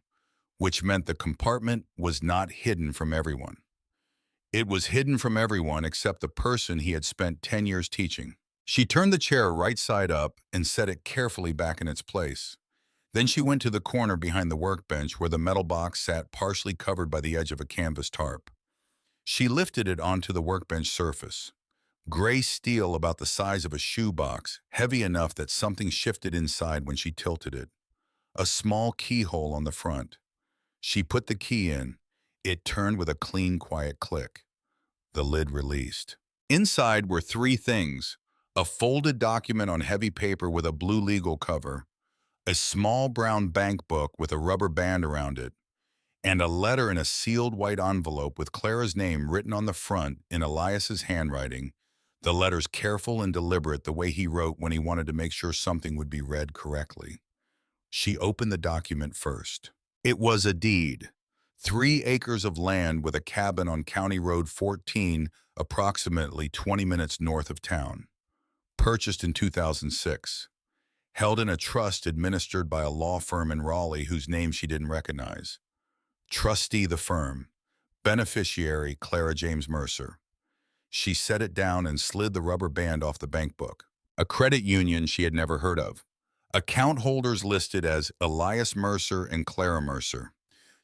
which meant the compartment was not hidden from everyone. It was hidden from everyone except the person he had spent 10 years teaching. She turned the chair right side up and set it carefully back in its place. Then she went to the corner behind the workbench where the metal box sat partially covered by the edge of a canvas tarp. She lifted it onto the workbench surface. Gray steel about the size of a shoebox, heavy enough that something shifted inside when she tilted it. A small keyhole on the front. She put the key in. It turned with a clean, quiet click. The lid released. Inside were three things: a folded document on heavy paper with a blue legal cover, a small brown bank book with a rubber band around it, and a letter in a sealed white envelope with Clara's name written on the front in Elias's handwriting, the letters careful and deliberate the way he wrote when he wanted to make sure something would be read correctly. She opened the document first. It was a deed. 3 acres of land with a cabin on County Road 14, approximately 20 minutes north of town. Purchased in 2006. Held in a trust administered by a law firm in Raleigh whose name she didn't recognize. Trustee the firm. Beneficiary Clara James Mercer. She set it down and slid the rubber band off the bank book. A credit union she had never heard of. Account holders listed as Elias Mercer and Clara Mercer.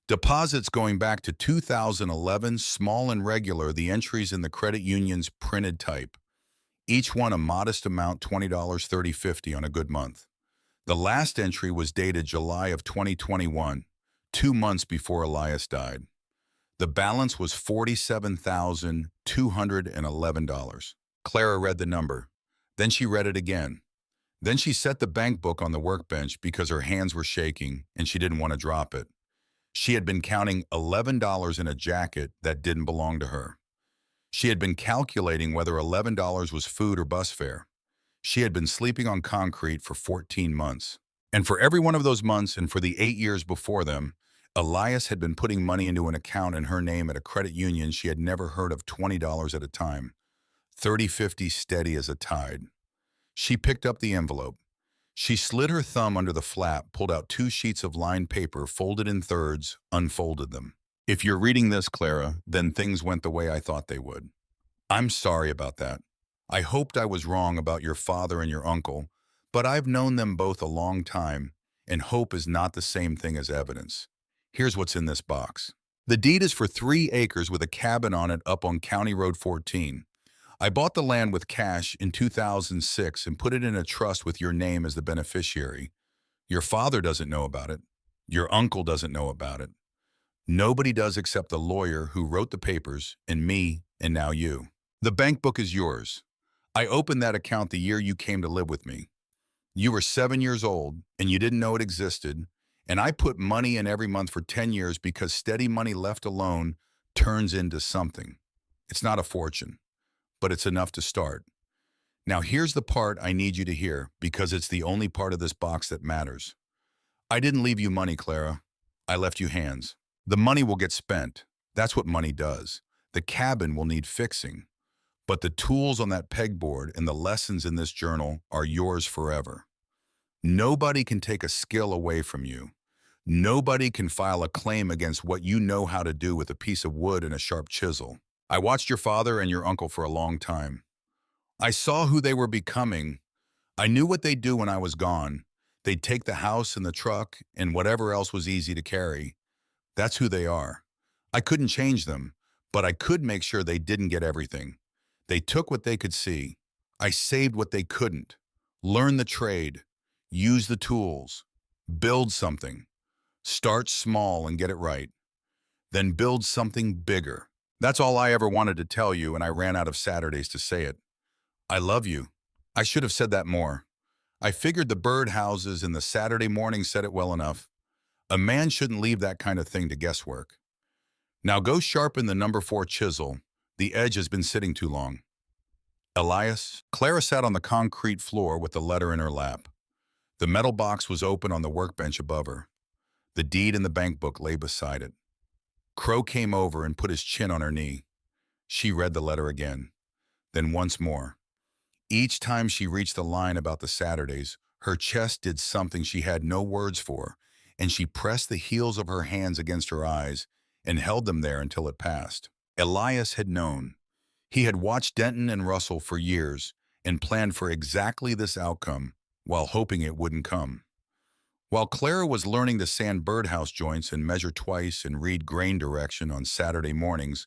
Deposits going back to 2011, small and regular, the entries in the credit union's printed type. Each one a modest amount, $20, $30, $50 on a good month. The last entry was dated July of 2021, 2 months before Elias died. The balance was $47,211. Clara read the number. Then she read it again. Then she set the bank book on the workbench because her hands were shaking and she didn't want to drop it. She had been counting $11 in a jacket that didn't belong to her. She had been calculating whether $11 was food or bus fare. She had been sleeping on concrete for 14 months. And for every one of those months and for the 8 years before them, Elias had been putting money into an account in her name at a credit union she had never heard of, $20 at a time. 30, 50 steady as a tide. She picked up the envelope. She slid her thumb under the flap, pulled out 2 sheets of lined paper, folded in thirds, unfolded them. If you're reading this, Clara, then things went the way I thought they would. I'm sorry about that. I hoped I was wrong about your father and your uncle, but I've known them both a long time, and hope is not the same thing as evidence. Here's what's in this box. The deed is for 3 acres with a cabin on it up on County Road 14. I bought the land with cash in 2006 and put it in a trust with your name as the beneficiary. Your father doesn't know about it. Your uncle doesn't know about it. Nobody does except the lawyer who wrote the papers, and me, and now you. The bank book is yours. I opened that account the year you came to live with me. You were 7 years old, and you didn't know it existed, and I put money in every month for 10 years because steady money left alone turns into something. It's not a fortune, but it's enough to start. Now here's the part I need you to hear because it's the only part of this box that matters. I didn't leave you money, Clara. I left you hands. The money will get spent. That's what money does. The cabin will need fixing. But the tools on that pegboard and the lessons in this journal are yours forever. Nobody can take a skill away from you. Nobody can file a claim against what you know how to do with a piece of wood and a sharp chisel. I watched your father and your uncle for a long time. I saw who they were becoming. I knew what they'd do when I was gone. They'd take the house and the truck and whatever else was easy to carry. That's who they are. I couldn't change them, but I could make sure they didn't get everything. They took what they could see. I saved what they couldn't. Learn the trade. Use the tools. Build something. Start small and get it right. Then build something bigger. That's all I ever wanted to tell you, and I ran out of Saturdays to say it. I love you. I should have said that more. I figured the birdhouses and the Saturday morning said it well enough. A man shouldn't leave that kind of thing to guesswork. Now go sharpen the number 4 chisel. The edge has been sitting too long. Elias, Clara sat on the concrete floor with the letter in her lap. The metal box was open on the workbench above her. The deed and the bank book lay beside it. Crow came over and put his chin on her knee. She read the letter again, then once more. Each time she reached the line about the Saturdays, her chest did something she had no words for, and she pressed the heels of her hands against her eyes and held them there until it passed. Elias had known. He had watched Denton and Russell for years and planned for exactly this outcome while hoping it wouldn't come. While Clara was learning to sand birdhouse joints and measure twice and read grain direction on Saturday mornings,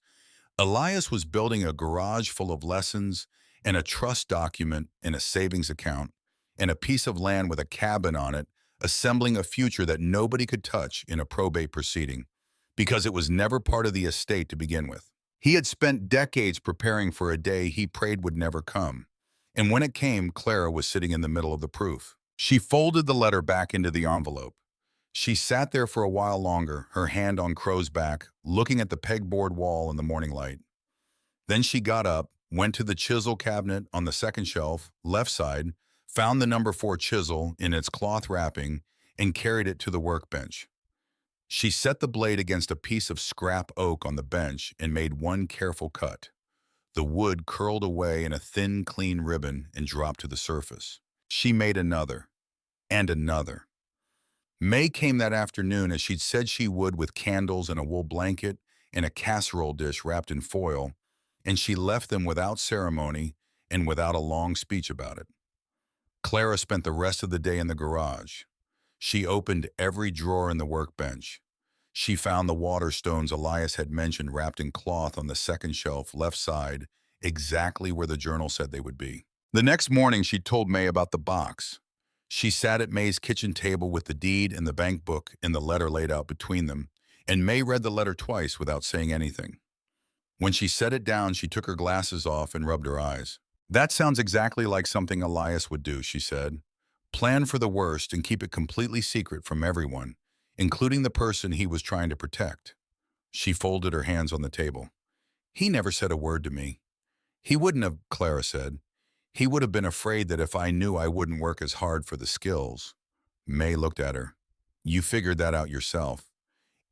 Elias was building a garage full of lessons and a trust document and a savings account and a piece of land with a cabin on it, assembling a future that nobody could touch in a probate proceeding because it was never part of the estate to begin with. He had spent decades preparing for a day he prayed would never come. And when it came, Clara was sitting in the middle of the proof. She folded the letter back into the envelope. She sat there for a while longer, her hand on Crow's back, looking at the pegboard wall in the morning light. Then she got up, went to the chisel cabinet on the second shelf, left side, found the number 4 chisel in its cloth wrapping, and carried it to the workbench. She set the blade against a piece of scrap oak on the bench and made one careful cut. The wood curled away in a thin, clean ribbon and dropped to the surface. She made another, and another. May came that afternoon as she'd said she would with candles and a wool blanket and a casserole dish wrapped in foil, and she left them without ceremony and without a long speech about it. Clara spent the rest of the day in the garage. She opened every drawer in the workbench. She found the water stones Elias had mentioned wrapped in cloth on the second shelf, left side, exactly where the journal said they would be. The next morning, she told May about the box. She sat at May's kitchen table with the deed and the bank book and the letter laid out between them, and May read the letter twice without saying anything. When she set it down, she took her glasses off and rubbed her eyes. "That sounds exactly like something Elias would do," she said. "Plan for the worst and keep it completely secret from everyone, including the person he was trying to protect." She folded her hands on the table. "He never said a word to me." "He wouldn't have," Clara said. "He would have been afraid that if I knew I wouldn't work as hard for the skills." May looked at her. "You figured that out yourself."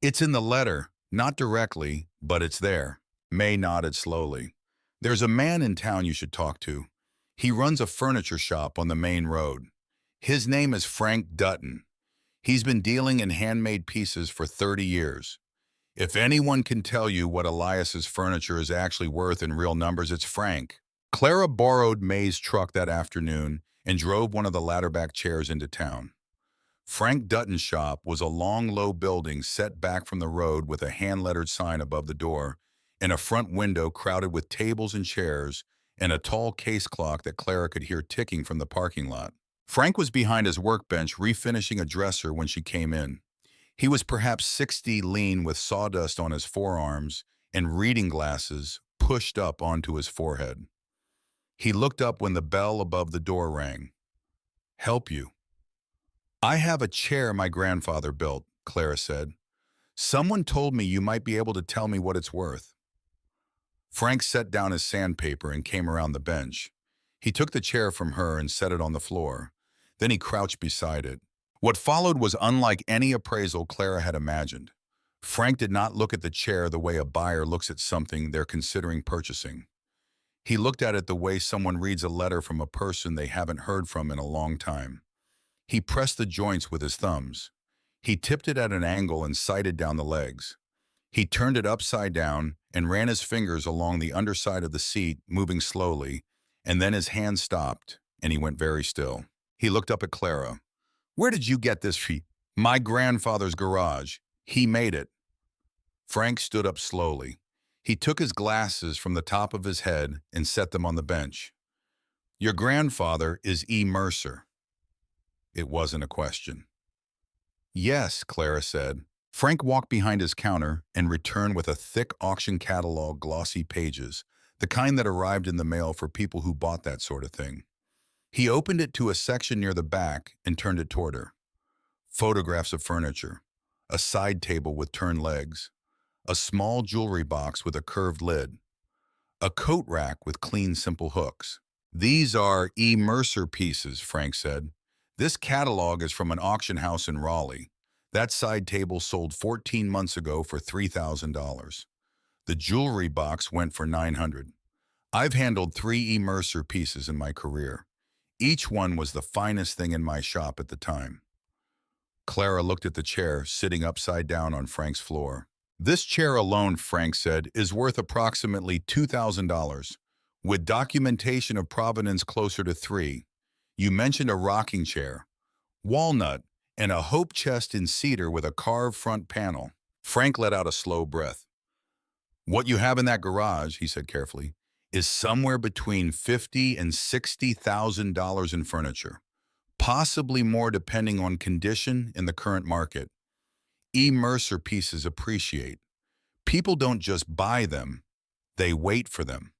"It's in the letter, not directly, but it's there." May nodded slowly. "There's a man in town you should talk to. He runs a furniture shop on the main road. His name is Frank Dutton. He's been dealing in handmade pieces for 30 years. If anyone can tell you what Elias's furniture is actually worth in real numbers, it's Frank. Clara borrowed May's truck that afternoon and drove one of the ladderback chairs into town. Frank Dutton's shop was a long, low building set back from the road with a hand-lettered sign above the door and a front window crowded with tables and chairs and a tall case clock that Clara could hear ticking from the parking lot. Frank was behind his workbench refinishing a dresser when she came in. He was perhaps 60, lean with sawdust on his forearms and reading glasses pushed up onto his forehead. He looked up when the bell above the door rang. "Help you." "I have a chair my grandfather built," Clara said. "Someone told me you might be able to tell me what it's worth." Frank set down his sandpaper and came around the bench. He took the chair from her and set it on the floor. Then he crouched beside it. What followed was unlike any appraisal Clara had imagined. Frank did not look at the chair the way a buyer looks at something they're considering purchasing. He looked at it the way someone reads a letter from a person they haven't heard from in a long time. He pressed the joints with his thumbs. He tipped it at an angle and sighted down the legs. He turned it upside down and ran his fingers along the underside of the seat, moving slowly, and then his hand stopped, and he went very still. He looked up at Clara. "Where did you get this sheet?" "My grandfather's garage. He made it." Frank stood up slowly. He took his glasses from the top of his head and set them on the bench. "Your grandfather is E. Mercer." It wasn't a question. "Yes," Clara said. Frank walked behind his counter and returned with a thick auction catalog, glossy pages, the kind that arrived in the mail for people who bought that sort of thing. He opened it to a section near the back and turned it toward her. Photographs of furniture, a side table with turned legs, a small jewelry box with a curved lid, a coat rack with clean, simple hooks. "These are E. Mercer pieces," Frank said. "This catalog is from an auction house in Raleigh. That side table sold 14 months ago for $3,000. The jewelry box went for $900. I've handled 3 E. Mercer pieces in my career. Each one was the finest thing in my shop at the time." Clara looked at the chair sitting upside down on Frank's floor. "This chair alone," Frank said, "is worth approximately $2,000, with documentation of provenance closer to 3. You mentioned a rocking chair, walnut, and a hope chest in cedar with a carved front panel." Frank let out a slow breath. "What you have in that garage," he said carefully, "is somewhere between $50,000 and $60,000 in furniture, possibly more depending on condition in the current market. E. Mercer pieces appreciate. People don't just buy them, they wait for them."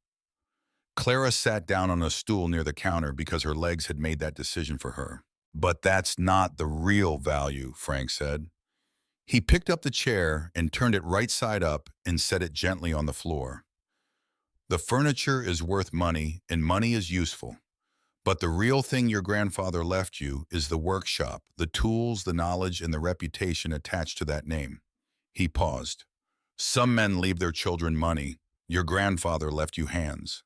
Clara sat down on a stool near the counter because her legs had made that decision for her. "But that's not the real value," Frank said. He picked up the chair and turned it right side up and set it gently on the floor. "The furniture is worth money, and money is useful. But the real thing your grandfather left you is the workshop, the tools, the knowledge, and the reputation attached to that name." He paused. "Some men leave their children money. Your grandfather left you hands."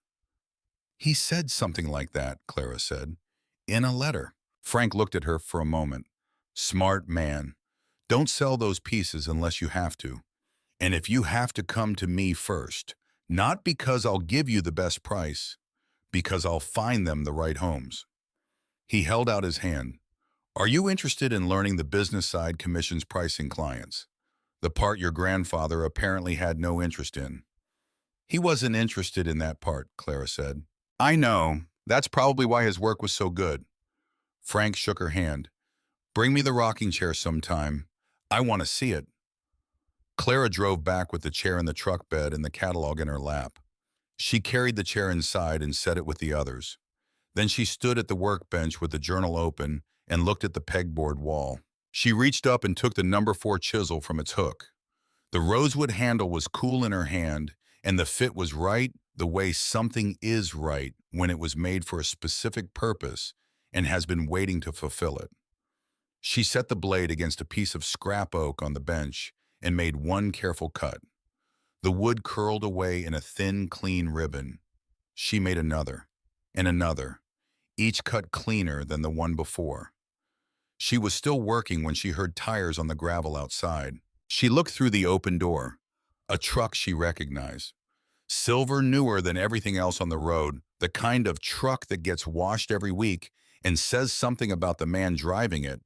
"He said something like that," Clara said. "In a letter." Frank looked at her for a moment. "Smart man. Don't sell those pieces unless you have to. And if you have to, come to me first. Not because I'll give you the best price, because I'll find them the right homes." He held out his hand. "Are you interested in learning the business side commissions pricing clients? The part your grandfather apparently had no interest in." "He wasn't interested in that part," Clara said. "I know. That's probably why his work was so good." Frank shook her hand. "Bring me the rocking chair sometime. I want to see it." Clara drove back with the chair in the truck bed and the catalog in her lap. She carried the chair inside and set it with the others. Then she stood at the workbench with the journal open and looked at the pegboard wall. She reached up and took the number 4 chisel from its hook. The rosewood handle was cool in her hand, and the fit was right, the way something is right when it was made for a specific purpose and has been waiting to fulfill it. She set the blade against a piece of scrap oak on the bench and made one careful cut. The wood curled away in a thin, clean ribbon. She made another, and another, each cut cleaner than the one before. She was still working when she heard tires on the gravel outside. She looked through the open door. A truck she recognized. Silver, newer than everything else on the road, the kind of truck that gets washed every week and says something about the man driving it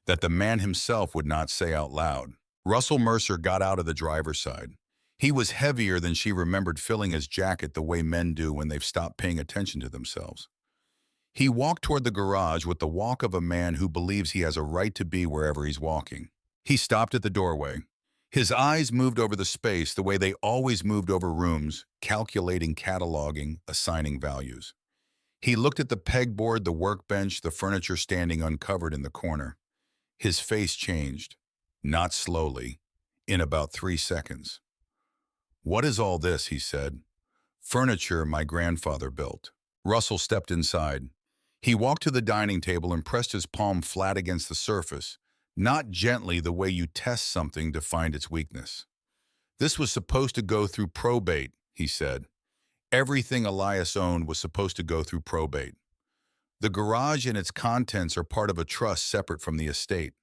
that the man himself would not say out loud. Russell Mercer got out of the driver's side. He was heavier than she remembered filling his jacket the way men do when they've stopped paying attention to themselves. He walked toward the garage with the walk of a man who believes he has a right to be wherever he's walking. He stopped at the doorway. His eyes moved over the space the way they always moved over rooms, calculating, cataloging, assigning values. He looked at the pegboard, the workbench, the furniture standing uncovered in the corner. His face changed, not slowly, in about 3 seconds. "What is all this?" he said. "Furniture my grandfather built." Russell stepped inside. He walked to the dining table and pressed his palm flat against the surface, not gently the way you test something to find its weakness. "This was supposed to go through probate," he said. Everything Elias owned was supposed to go through probate. The garage and its contents are part of a trust separate from the estate.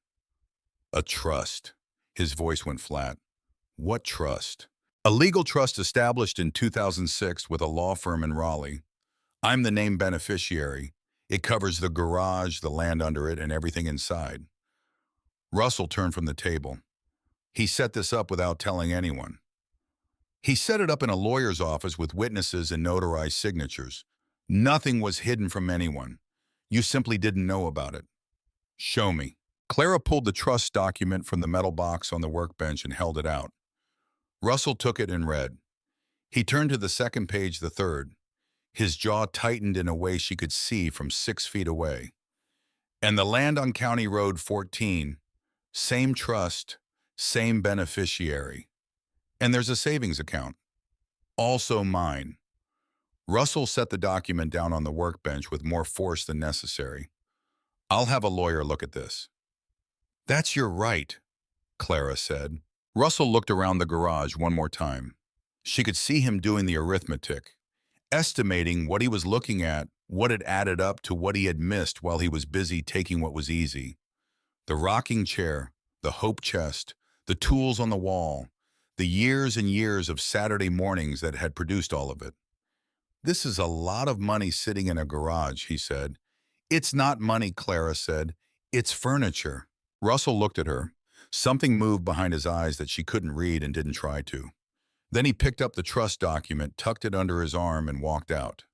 "A trust." His voice went flat. "What trust?" "A legal trust established in 2006 with a law firm in Raleigh. I'm the named beneficiary. It covers the garage, the land under it, and everything inside." Russell turned from the table. "He set this up without telling anyone." "He set it up in a lawyer's office with witnesses and notarized signatures. Nothing was hidden from anyone. You simply didn't know about it." "Show me." Clara pulled the trust document from the metal box on the workbench and held it out. Russell took it and read. He turned to the second page, the third. His jaw tightened in a way she could see from 6 feet away. "And the land on County Road 14, same trust, same beneficiary. And there's a savings account. Also mine." Russell set the document down on the workbench with more force than necessary. "I'll have a lawyer look at this." "That's your right," Clara said. Russell looked around the garage one more time. She could see him doing the arithmetic, estimating what he was looking at, what had added up to what he had missed while he was busy taking what was easy. The rocking chair, the hope chest, the tools on the wall, the years and years of Saturday mornings that had produced all of it. "This is a lot of money sitting in a garage," he said. "It's not money," Clara said. "It's furniture." Russell looked at her. Something moved behind his eyes that she couldn't read and didn't try to. Then he picked up the trust document, tucked it under his arm, and walked out.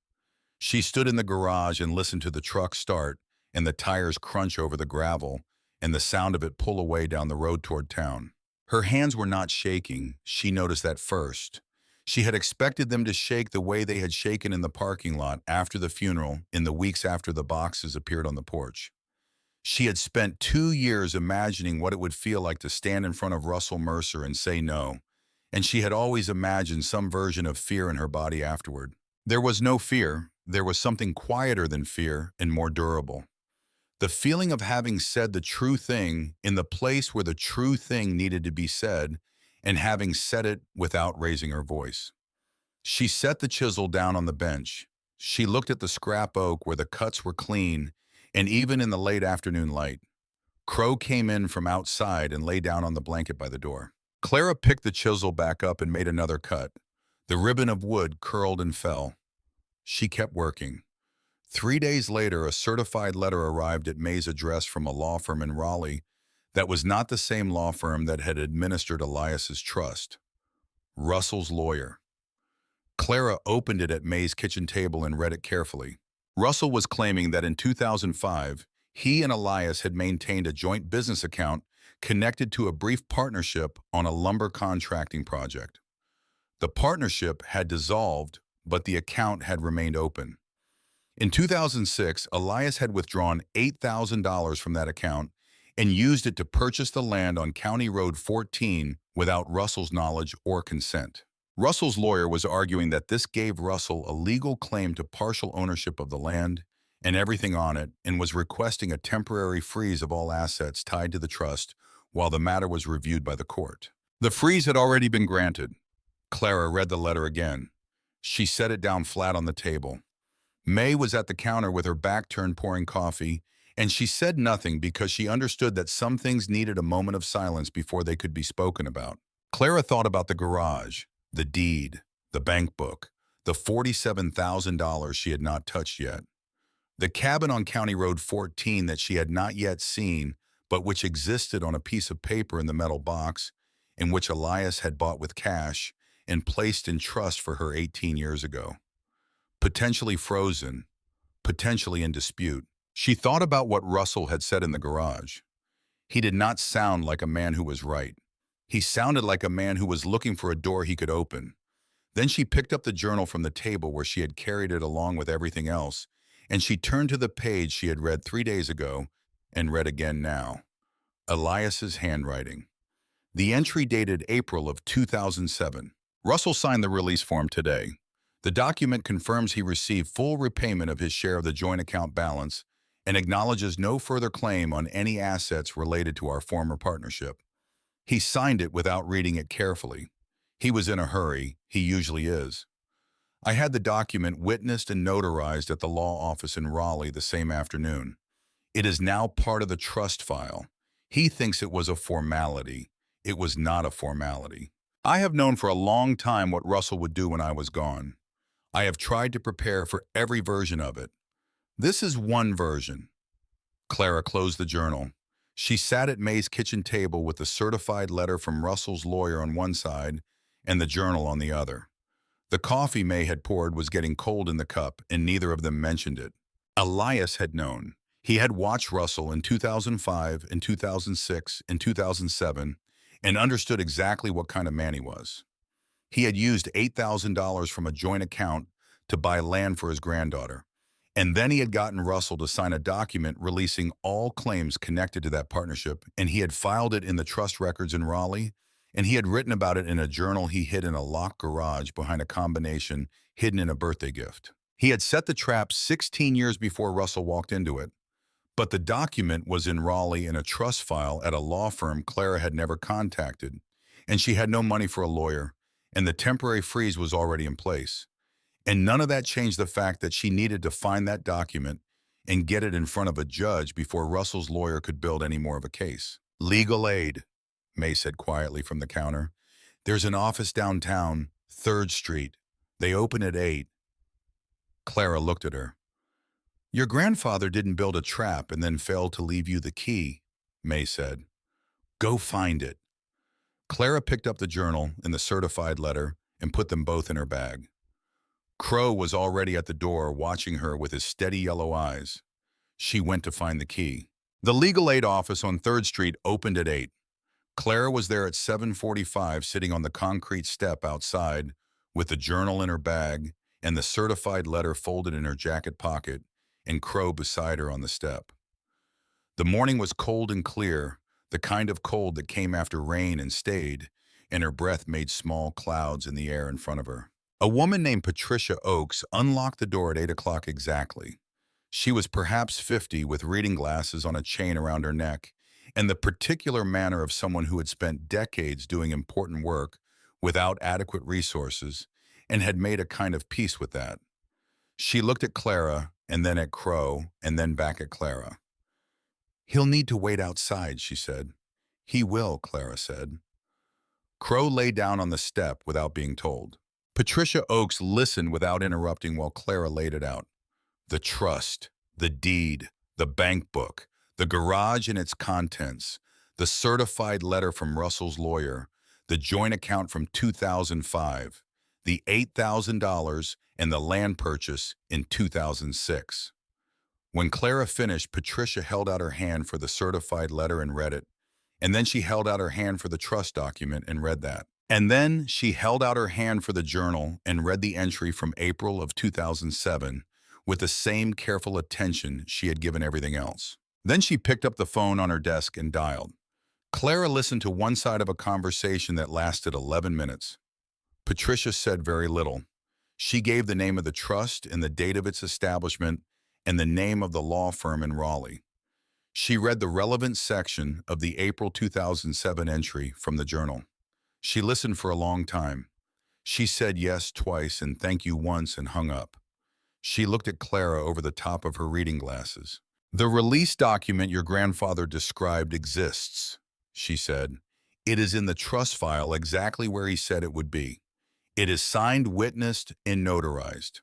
She stood in the garage and listened to the truck start and the tires crunch over the gravel and the sound of it pull away down the road toward town. Her hands were not shaking. She noticed that first. She had expected them to shake the way they had shaken in the parking lot after the funeral in the weeks after the boxes appeared on the porch. She had spent 2 years imagining what it would feel like to stand in front of Russell Mercer and say no, and she had always imagined some version of fear in her body afterward. There was no fear. There was something quieter than fear and more durable. The feeling of having said the true thing in the place where the true thing needed to be said, and having said it without raising her voice. She set the chisel down on the bench. She looked at the scrap oak where the cuts were clean, and even in the late afternoon light. Crow came in from outside and lay down on the blanket by the door. Clara picked the chisel back up and made another cut. The ribbon of wood curled and fell. She kept working. 3 days later, a certified letter arrived at May's address from a law firm in Raleigh that was not the same law firm that had administered Elias's trust. Russell's lawyer. Clara opened it at May's kitchen table and read it carefully. Russell was claiming that in 2005, he and Elias had maintained a joint business account connected to a brief partnership on a lumber contracting project. The partnership had dissolved, but the account had remained open. In 2006, Elias had withdrawn $8,000 from that account and used it to purchase the land on County Road 14 without Russell's knowledge or consent. Russell's lawyer was arguing that this gave Russell a legal claim to partial ownership of the land and everything on it, and was requesting a temporary freeze of all assets tied to the trust while the matter was reviewed by the court. The freeze had already been granted. Clara read the letter again. She set it down flat on the table. May was at the counter with her back turned pouring coffee, And she said nothing because she understood that some things needed a moment of silence before they could be spoken about. Clara thought about the garage, the deed, the bank book, the $47,000 she had not touched yet, the cabin on County Road 14 that she had not yet seen, but which existed on a piece of paper in the metal box, in which Elias had bought with cash and placed in trust for her 18 years ago. Potentially frozen, potentially in dispute. She thought about what Russell had said in the garage. He did not sound like a man who was right. He sounded like a man who was looking for a door he could open. Then she picked up the journal from the table where she had carried it along with everything else, and she turned to the page she had read 3 days ago and read again now. Elias's handwriting. The entry dated April of 2007. Russell signed the release form today. The document confirms he received full repayment of his share of the joint account balance and acknowledges no further claim on any assets related to our former partnership. He signed it without reading it carefully. He was in a hurry. He usually is. I had the document witnessed and notarized at the law office in Raleigh the same afternoon. It is now part of the trust file. He thinks it was a formality. It was not a formality. I have known for a long time what Russell would do when I was gone. I have tried to prepare for every version of it. This is one version. Clara closed the journal. She sat at May's kitchen table with the certified letter from Russell's lawyer on one side and the journal on the other. The coffee May had poured was getting cold in the cup, and neither of them mentioned it. Elias had known. He had watched Russell in 2005, in 2006, in 2007, and understood exactly what kind of man he was. He had used $8,000 from a joint account to buy land for his granddaughter. And then he had gotten Russell to sign a document releasing all claims connected to that partnership, and he had filed it in the trust records in Raleigh, and he had written about it in a journal he hid in a locked garage behind a combination hidden in a birthday gift. He had set the trap 16 years before Russell walked into it, but the document was in Raleigh in a trust file at a law firm Clara had never contacted, and she had no money for a lawyer, and the temporary freeze was already in place. And none of that changed the fact that she needed to find that document and get it in front of a judge before Russell's lawyer could build any more of a case. Legal aid, May said quietly from the counter. There's an office downtown, 3rd Street. They open at 8. Clara looked at her. Your grandfather didn't build a trap and then failed to leave you the key, May said. Go find it. Clara picked up the journal and the certified letter and put them both in her bag. Crow was already at the door watching her with his steady yellow eyes. She went to find the key. The legal aid office on 3rd Street opened at 8. Clara was there at 7:45 sitting on the concrete step outside with the journal in her bag and the certified letter folded in her jacket pocket and Crow beside her on the step. The morning was cold and clear, the kind of cold that came after rain and stayed, and her breath made small clouds in the air in front of her. A woman named Patricia Oakes unlocked the door at 8 o'clock exactly. She was perhaps 50 with reading glasses on a chain around her neck, and the particular manner of someone who had spent decades doing important work without adequate resources and had made a kind of peace with that. She looked at Clara, and then at Crow, and then back at Clara. He'll need to wait outside, she said. He will, Clara said. Crow lay down on the step without being told. Patricia Oakes listened without interrupting while Clara laid it out. The trust, the deed, the bank book, the garage and its contents, the certified letter from Russell's lawyer, the joint account from 2005, the $8,000 and the land purchase in 2006. When Clara finished, Patricia held out her hand for the certified letter and read it, and then she held out her hand for the trust document and read that. And then she held out her hand for the journal and read the entry from April of 2007 with the same careful attention she had given everything else. Then she picked up the phone on her desk and dialed. Clara listened to one side of a conversation that lasted 11 minutes. Patricia said very little. She gave the name of the trust and the date of its establishment and the name of the law firm in Raleigh. She read the relevant section of the April 2007 entry from the journal. She listened for a long time. She said yes twice and thank you once and hung up. She looked at Clara over the top of her reading glasses. The release document your grandfather described exists, she said. It is in the trust file exactly where he said it would be. It is signed, witnessed, and notarized.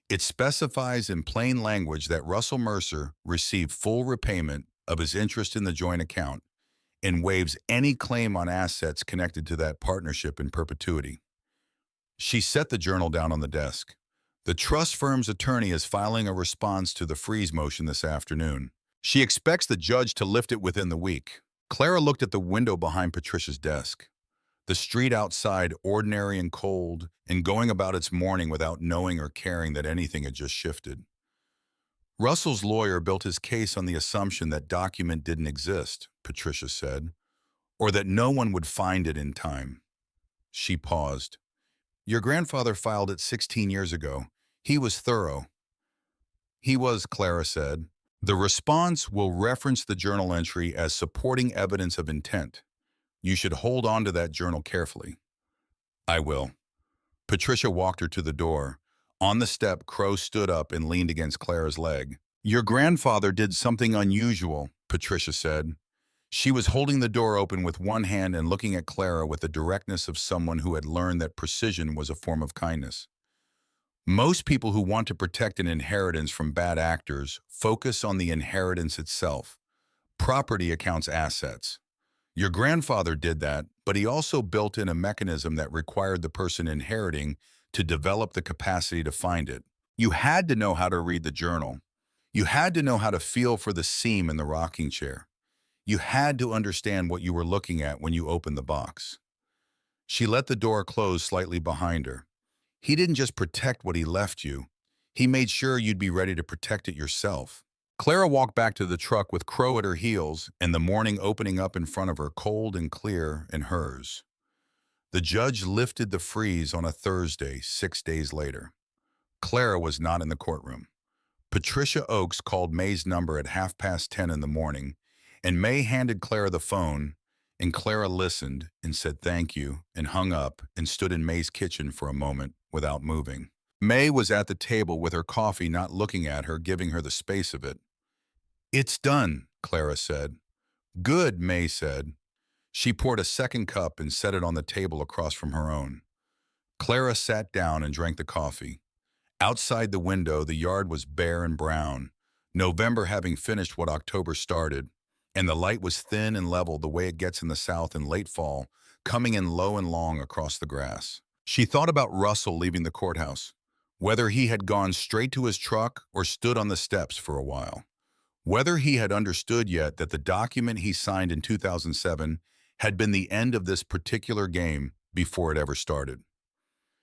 It specifies in plain language that Russell Mercer received full repayment of his interest in the joint account and waives any claim on assets connected to that partnership in perpetuity. She set the journal down on the desk. The trust firm's attorney is filing a response to the freeze motion this afternoon. She expects the judge to lift it within the week. Clara looked at the window behind Patricia's desk. The street outside, ordinary and cold, and going about its morning without knowing or caring that anything had just shifted. Russell's lawyer built his case on the assumption that document didn't exist, Patricia said, or that no one would find it in time. She paused. Your grandfather filed it 16 years ago. He was thorough. He was, Clara said. The response will reference the journal entry as supporting evidence of intent. You should hold on to that journal carefully. I will. Patricia walked her to the door. On the step, Crow stood up and leaned against Clara's leg. Your grandfather did something unusual, Patricia said. She was holding the door open with one hand and looking at Clara with the directness of someone who had learned that precision was a form of kindness. Most people who want to protect an inheritance from bad actors focus on the inheritance itself. Property accounts assets. Your grandfather did that, but he also built in a mechanism that required the person inheriting to develop the capacity to find it. You had to know how to read the journal. You had to know how to feel for the seam in the rocking chair. You had to understand what you were looking at when you opened the box. She let the door close slightly behind her. He didn't just protect what he left you. He made sure you'd be ready to protect it yourself. Clara walked back to the truck with Crow at her heels and the morning opening up in front of her, cold and clear in hers. The judge lifted the freeze on a Thursday, 6 days later. Clara was not in the courtroom. Patricia Oakes called May's number at 10:30 in the morning, and May handed Clara the phone, and Clara listened and said thank you and hung up and stood in May's kitchen for a moment without moving. May was at the table with her coffee, not looking at her, giving her the space of it. It's done, Clara said. Good, May said. She poured a second cup and set it on the table across from her own. Clara sat down and drank the coffee. Outside the window, the yard was bare and brown, November having finished what October started, and the light was thin and level the way it gets in the south in late fall, coming in low and long across the grass. She thought about Russell leaving the courthouse, whether he had gone straight to his truck or stood on the steps for a while. Whether he had understood yet that the document he signed in 2007 had been the end of this particular game before it ever started.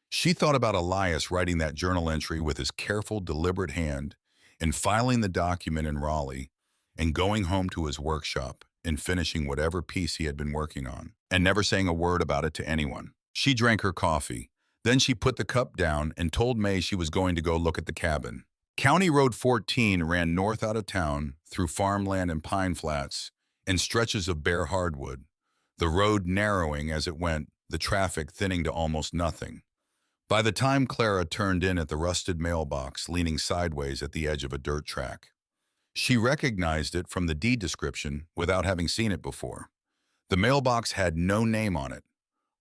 She thought about Elias writing that journal entry with his careful, deliberate hand and filing the document in Raleigh and going home to his workshop and finishing whatever piece he had been working on and never saying a word about it to anyone. She drank her coffee. Then she put the cup down and told May she was going to go look at the cabin. County Road 14 ran north out of town through farmland and pine flats and stretches of bare hardwood, the road narrowing as it went, the traffic thinning to almost nothing. By the time Clara turned in at the rusted mailbox leaning sideways at the edge of a dirt track, she recognized it from the deed description without having seen it before. The mailbox had no name on it.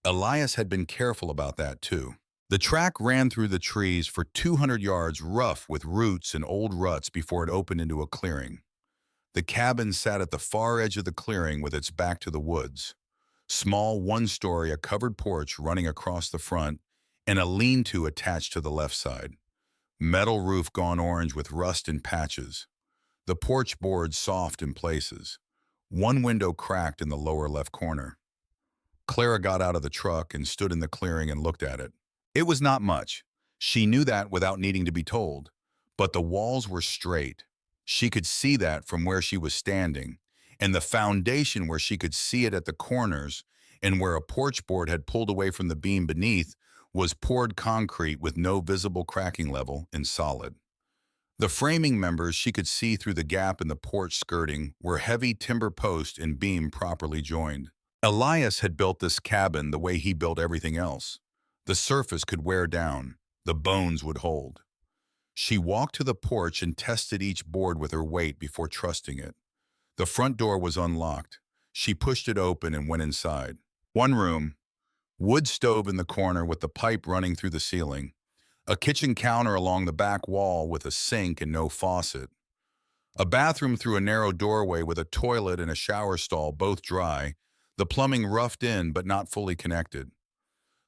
Elias had been careful about that too. The track ran through the trees for 200 yards, rough with roots and old ruts before it opened into a clearing. The cabin sat at the far edge of the clearing with its back to the woods. Small one-story, a covered porch running across the front, and a lean-to attached to the left side. Metal roof gone orange with rust in patches. The porch boards soft in places. One window cracked in the lower left corner. Clara got out of the truck and stood in the clearing and looked at it. It was not much. She knew that without needing to be told. But the walls were straight. She could see that from where she was standing, and the foundation where she could see it at the corners and where a porch board had pulled away from the beam beneath was poured concrete with no visible cracking level and solid. The framing members she could see through the gap in the porch skirting were heavy timber post and beam properly joined. Elias had built this cabin the way he built everything else. The surface could wear down. The bones would hold. She walked to the porch and tested each board with her weight before trusting it. The front door was unlocked. She pushed it open and went inside. One room, wood stove in the corner with the pipe running through the ceiling, a kitchen counter along the back wall with a sink and no faucet, a bathroom through a narrow doorway with a toilet and a shower stall, both dry, the plumbing roughed in but not fully connected.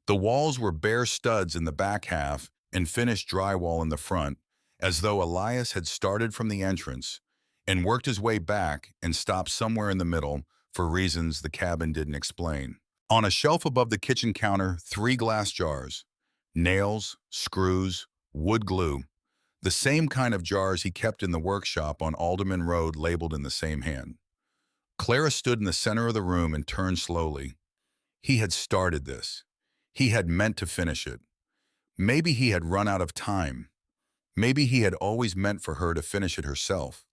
The walls were bare studs in the back half and finished drywall in the front, as though Elias had started from the entrance and worked his way back and stopped somewhere in the middle for reasons the cabin didn't explain. On a shelf above the kitchen counter, 3 glass jars, nails, screws, wood glue, the same kind of jars he kept in the workshop on Alderman Road labeled in the same hand. Clara stood in the center of the room and turned slowly. He had started this. He had meant to finish it. Maybe he had run out of time. Maybe he had always meant for her to finish it herself.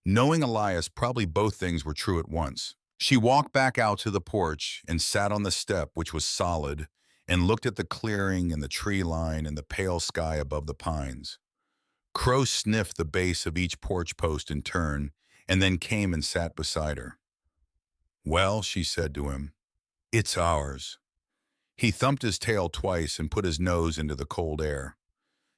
Knowing Elias, probably both things were true at once. She walked back out to the porch and sat on the step, which was solid, and looked at the clearing and the tree line and the pale sky above the pines. Crow sniffed the base of each porch post in turn and then came and sat beside her. "Well," she said to him, "it's ours." He thumped his tail twice and put his nose into the cold air.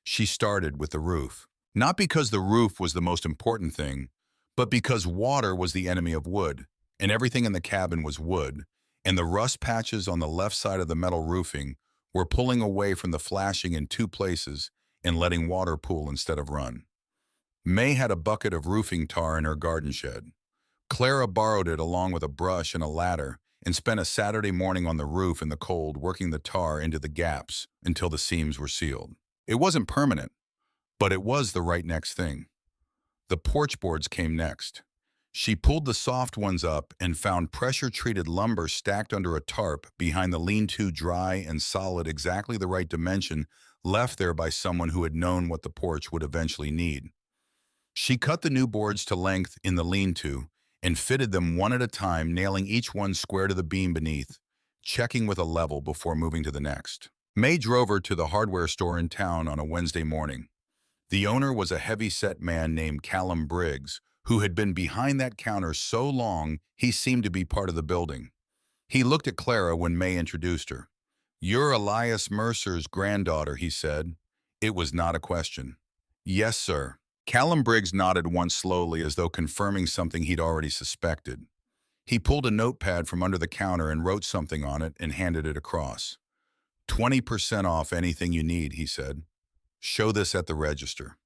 She started with the roof. Not because the roof was the most important thing, but because water was the enemy of wood, and everything in the cabin was wood, and the rust patches on the left side of the metal roofing were pulling away from the flashing in 2 places and letting water pool instead of run. May had a bucket of roofing tar in her garden shed. Clara borrowed it along with a brush and a ladder and spent a Saturday morning on the roof in the cold working the tar into the gaps until the seams were sealed. It wasn't permanent, but it was the right next thing. The porch boards came next. She pulled the soft ones up and found pressure-treated lumber stacked under a tarp behind the lean-to, dry and solid, exactly the right dimension, left there by someone who had known what the porch would eventually need. She cut the new boards to length in the lean-to and fitted them one at a time, nailing each one square to the beam beneath, checking with a level before moving to the next. May drove her to the hardware store in town on a Wednesday morning. The owner was a heavy-set man named Callum Briggs, who had been behind that counter so long he seemed to be part of the building. He looked at Clara when May introduced her. "You're Elias Mercer's granddaughter," he said. It was not a question. "Yes, sir." Callum Briggs nodded once slowly as though confirming something he'd already suspected. He pulled a notepad from under the counter and wrote something on it and handed it across. 20% off anything you need," he said. "Show this at the register."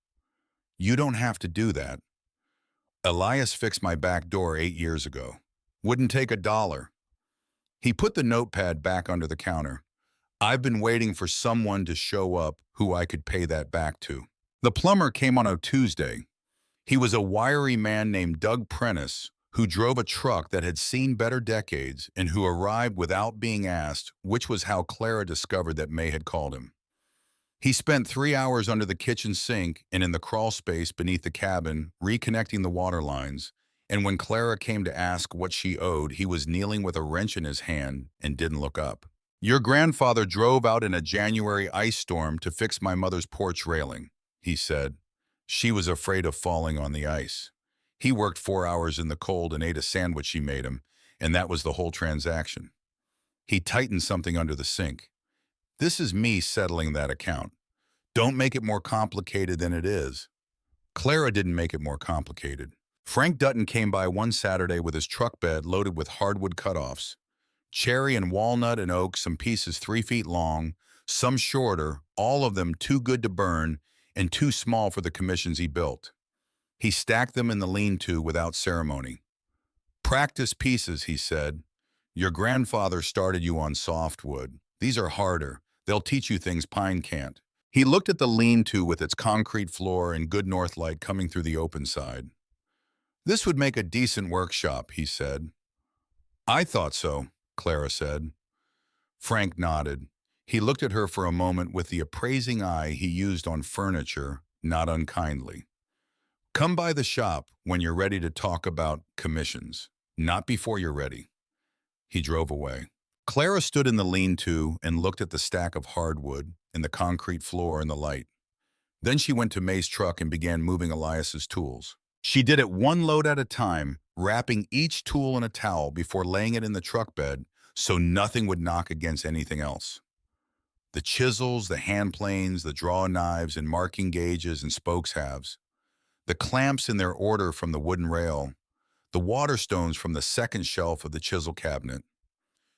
"You don't have to do that. Elias fixed my back door 8 years ago. Wouldn't take $1. He put the notepad back under the counter. "I've been waiting for someone to show up who I could pay that back to." The plumber came on a Tuesday. He was a wiry man named Doug Prentice, who drove a truck that had seen better decades and who arrived without being asked, which was how Clara discovered that May had called him. He spent 3 hours under the kitchen sink and in the crawl space beneath the cabin, reconnecting the water lines, and when Clara came to ask what she owed, he was kneeling with a wrench in his hand and didn't look up. "Your grandfather drove out in a January ice storm to fix my mother's porch railing," he said. "She was afraid of falling on the ice. He worked 4 hours in the cold and ate a sandwich she made him, and that was the whole transaction." He tightened something under the sink. "This is me settling that account. Don't make it more complicated than it is." Clara didn't make it more complicated. Frank Dutton came by one Saturday with his truck bed loaded with hardwood cutoffs. Cherry and walnut and oak, some pieces 3 feet long, some shorter, all of them too good to burn and too small for the commissions he built. He stacked them in the lean-to without ceremony. "Practice pieces," he said. "Your grandfather started you on softwood. These are harder. They'll teach you things pine can't." He looked at the lean-to with its concrete floor and good north light coming through the open side. "This would make a decent workshop," he said. "I thought so," Clara said. Frank nodded. He looked at her for a moment with the appraising eye he used on furniture, not unkindly. "Come by the shop when you're ready to talk about commissions, not before you're ready." He drove away. Clara stood in the lean-to and looked at the stack of hardwood and the concrete floor and the light. Then she went to May's truck and began moving Elias's tools. She did it one load at a time, wrapping each tool in a towel before laying it in the truck bed so nothing would knock against anything else. The chisels, the hand planes, the draw knives and marking gauges and spokes halves, the clamps in their order from the wooden rail, the water stones from the second shelf of the chisel cabinet.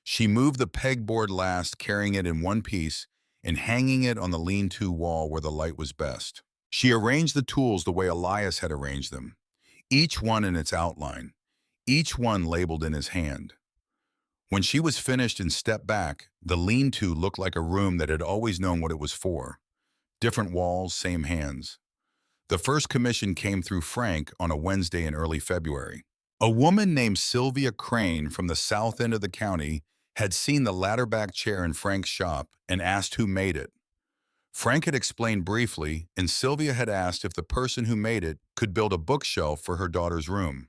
She moved the pegboard last, carrying it in one piece and hanging it on the lean-to wall where the light was best. She arranged the tools the way Elias had arranged them, each one in its outline, each one labeled in his hand. When she was finished and stepped back, the lean-to looked like a room that had always known what it was for. Different walls, same hands. The first commission came through Frank on a Wednesday in early February. A woman named Sylvia Crane from the south end of the county had seen the ladderback chair in Frank's shop and asked who made it. Frank had explained briefly, and Sylvia had asked if the person who made it could build a bookshelf for her daughter's room.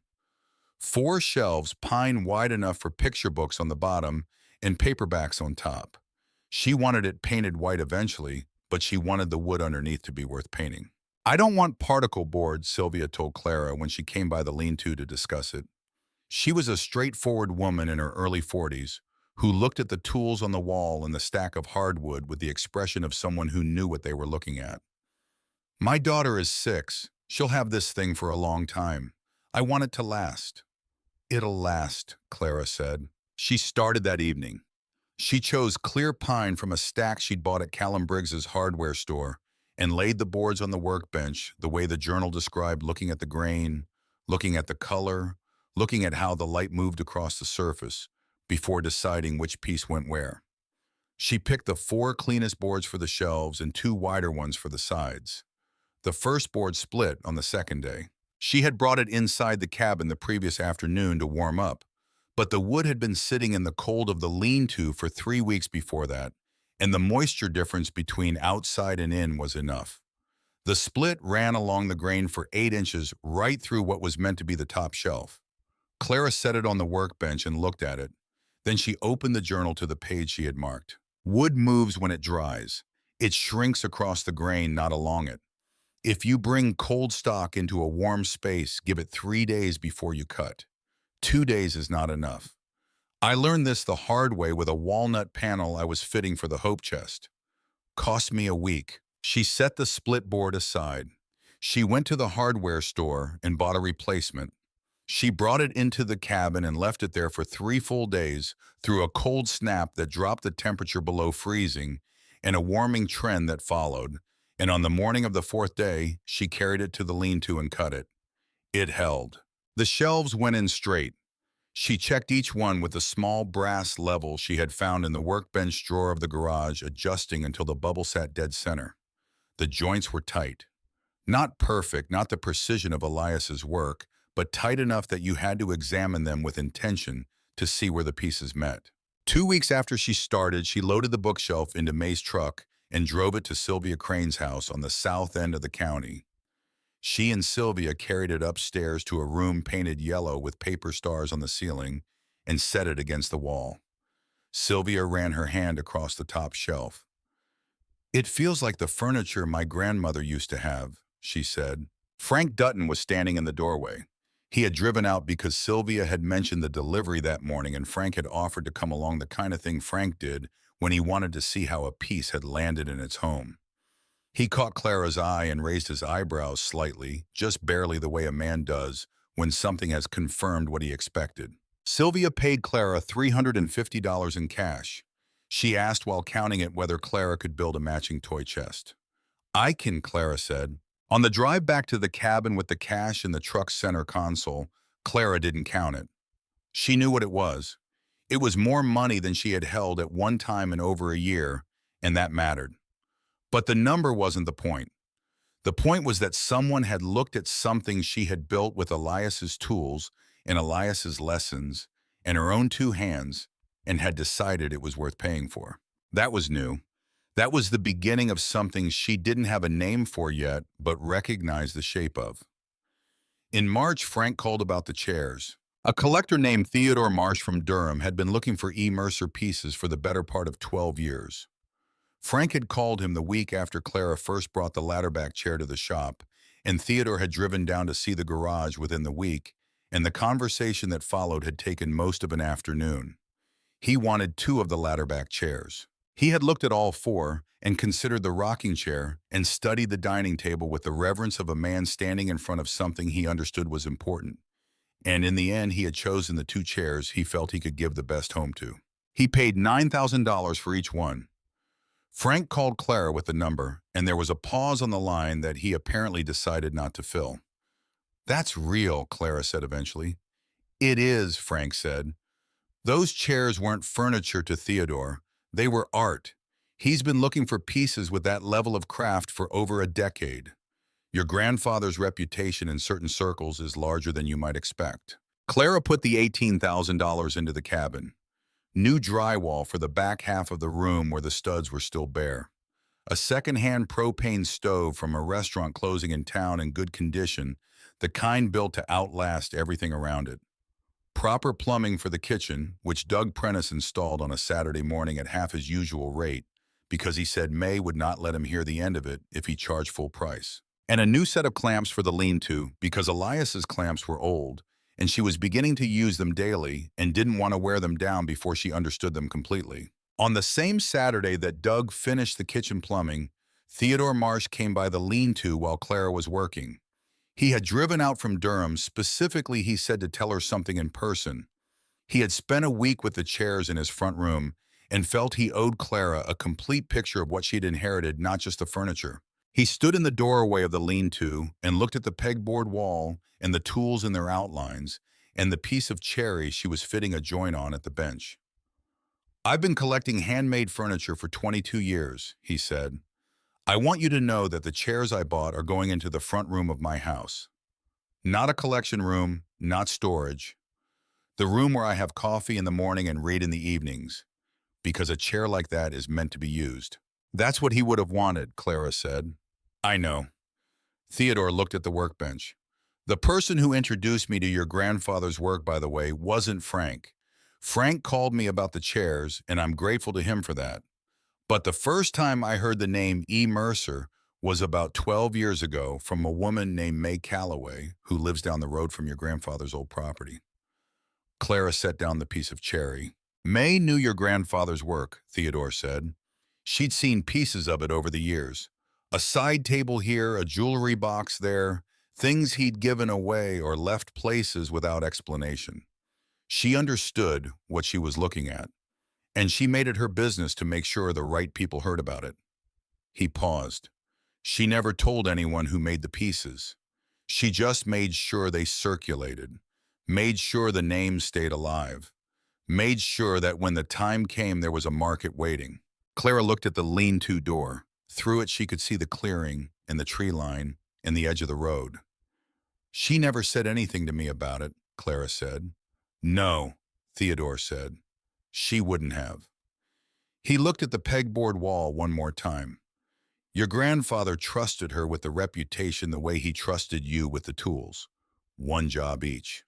4 shelves, pine wide enough for picture books on the bottom and paperbacks on top. She wanted it painted white eventually, but she wanted the wood underneath to be worth painting. "I don't want particle boards," Sylvia told Clara when she came by the lean-to to discuss it. She was a straightforward woman in her early 40s who looked at the tools on the wall and the stack of hardwood with the expression of someone who knew what they were looking at. "My daughter is 6. She'll have this thing for a long time. I want it to last." "It'll last," Clara said. She started that evening. She chose clear pine from a stack she'd bought at Callum Briggs's hardware store and laid the boards on the workbench the way the journal described, looking at the grain, looking at the color, looking at how the light moved across the surface before deciding which piece went where. She picked the 4 cleanest boards for the shelves and 2 wider ones for the sides. The first board split on the second day. She had brought it inside the cabin the previous afternoon to warm up, but the wood had been sitting in the cold of the lean-to for 3 weeks before that, and the moisture difference between outside and in was enough. The split ran along the grain for 8 inches right through what was meant to be the top shelf. Clara set it on the workbench and looked at it. Then she opened the journal to the page she had marked. "Wood moves when it dries. It shrinks across the grain, not along it. If you bring cold stock into a warm space, give it 3 days before you cut. 2 days is not enough. I learned this the hard way with a walnut panel I was fitting for the hope chest. Cost me a week." She set the split board aside. She went to the hardware store and bought a replacement. She brought it into the cabin and left it there for 3 full days through a cold snap that dropped the temperature below freezing and a warming trend that followed. And on the morning of the 4th day, she carried it to the lean-to and cut it. It held. The shelves went in straight. She checked each one with a small brass level she had found in the workbench drawer of the garage, adjusting until the bubble sat dead center. The joints were tight. Not perfect, not the precision of Elias's work, but tight enough that you had to examine them with intention to see where the pieces met. 2 weeks after she started, she loaded the bookshelf into May's truck and drove it to Sylvia Crane's house on the south end of the county. She and Sylvia carried it upstairs to a room painted yellow with paper stars on the ceiling and set it against the wall. Sylvia ran her hand across the top shelf. "It feels like the furniture my grandmother used to have," she said. Frank Dutton was standing in the doorway. He had driven out because Sylvia had mentioned the delivery that morning, and Frank had offered to come along, the kind of thing Frank did when he wanted to see how a piece had landed in its home. He caught Clara's eye and raised his eyebrows slightly, just barely the way a man does when something has confirmed what he expected. Sylvia paid Clara $350 in cash. She asked while counting it whether Clara could build a matching toy chest. "I can," Clara said. On the drive back to the cabin with the cash in the truck's center console, Clara didn't count it. She knew what it was. It was more money than she had held at one time in over a year, and that mattered. But the number wasn't the point. The point was that someone had looked at something she had built with Elias's tools and Elias's lessons and her own 2 hands and had decided it was worth paying for. That was new. That was the beginning of something she didn't have a name for yet, but recognized the shape of. In March, Frank called about the chairs. A collector named Theodore Marsh from Durham had been looking for E. Mercer pieces for the better part of 12 years. Frank had called him the week after Clara first brought the ladderback chair to the shop, and Theodore had driven down to see the garage within the week, and the conversation that followed had taken most of an afternoon. He wanted two of the ladderback chairs. He had looked at all four and considered the rocking chair and studied the dining table with the reverence of a man standing in front of something he understood was important. And in the end, he had chosen the two chairs he felt he could give the best home to. He paid $9,000 for each one. Frank called Clara with the number, and there was a pause on the line that he apparently decided not to fill. "That's real," Clara said eventually. "It is," Frank said. Those chairs weren't furniture to Theodore. They were art. He's been looking for pieces with that level of craft for over a decade. Your grandfather's reputation in certain circles is larger than you might expect. Clara put the $18,000 into the cabin. New drywall for the back half of the room where the studs were still bare. A second-hand propane stove from a restaurant closing in town in good condition, the kind built to outlast everything around it. Proper plumbing for the kitchen, which Doug Prentice installed on a Saturday morning at half his usual rate, because he said May would not let him hear the end of it if he charged full price. And a new set of clamps for the lean-to, because Elias's clamps were old, and she was beginning to use them daily and didn't want to wear them down before she understood them completely. On the same Saturday that Doug finished the kitchen plumbing, Theodore Marsh came by the lean-to while Clara was working. He had driven out from Durham, specifically he said to tell her something in person. He had spent a week with the chairs in his front room and felt he owed Clara a complete picture of what she'd inherited, not just the furniture. He stood in the doorway of the lean-to and looked at the pegboard wall and the tools in their outlines and the piece of cherry she was fitting a joint on at the bench. "I've been collecting handmade furniture for 22 years, he said. "I want you to know that the chairs I bought are going into the front room of my house. Not a collection room, not storage. The room where I have coffee in the morning and read in the evenings, because a chair like that is meant to be used." "That's what he would have wanted," Clara said. "I know." Theodore looked at the workbench. "The person who introduced me to your grandfather's work, by the way, wasn't Frank. Frank called me about the chairs, and I'm grateful to him for that. But the first time I heard the name E. Mercer was about 12 years ago from a woman named May Calloway, who lives down the road from your grandfather's old property." Clara set down the piece of cherry. "May knew your grandfather's work," Theodore said. "She'd seen pieces of it over the years. A side table here, a jewelry box there, things he'd given away or left places without explanation. She understood what she was looking at, and she made it her business to make sure the right people heard about it." He paused. "She never told anyone who made the pieces. She just made sure they circulated, made sure the name stayed alive, made sure that when the time came there was a market waiting." Clara looked at the lean-to door. Through it she could see the clearing and the tree line and the edge of the road. "She never said anything to me about it," Clara said. "No," Theodore said. "She wouldn't have." He looked at the pegboard wall one more time. "Your grandfather trusted her with the reputation the way he trusted you with the tools. One job each."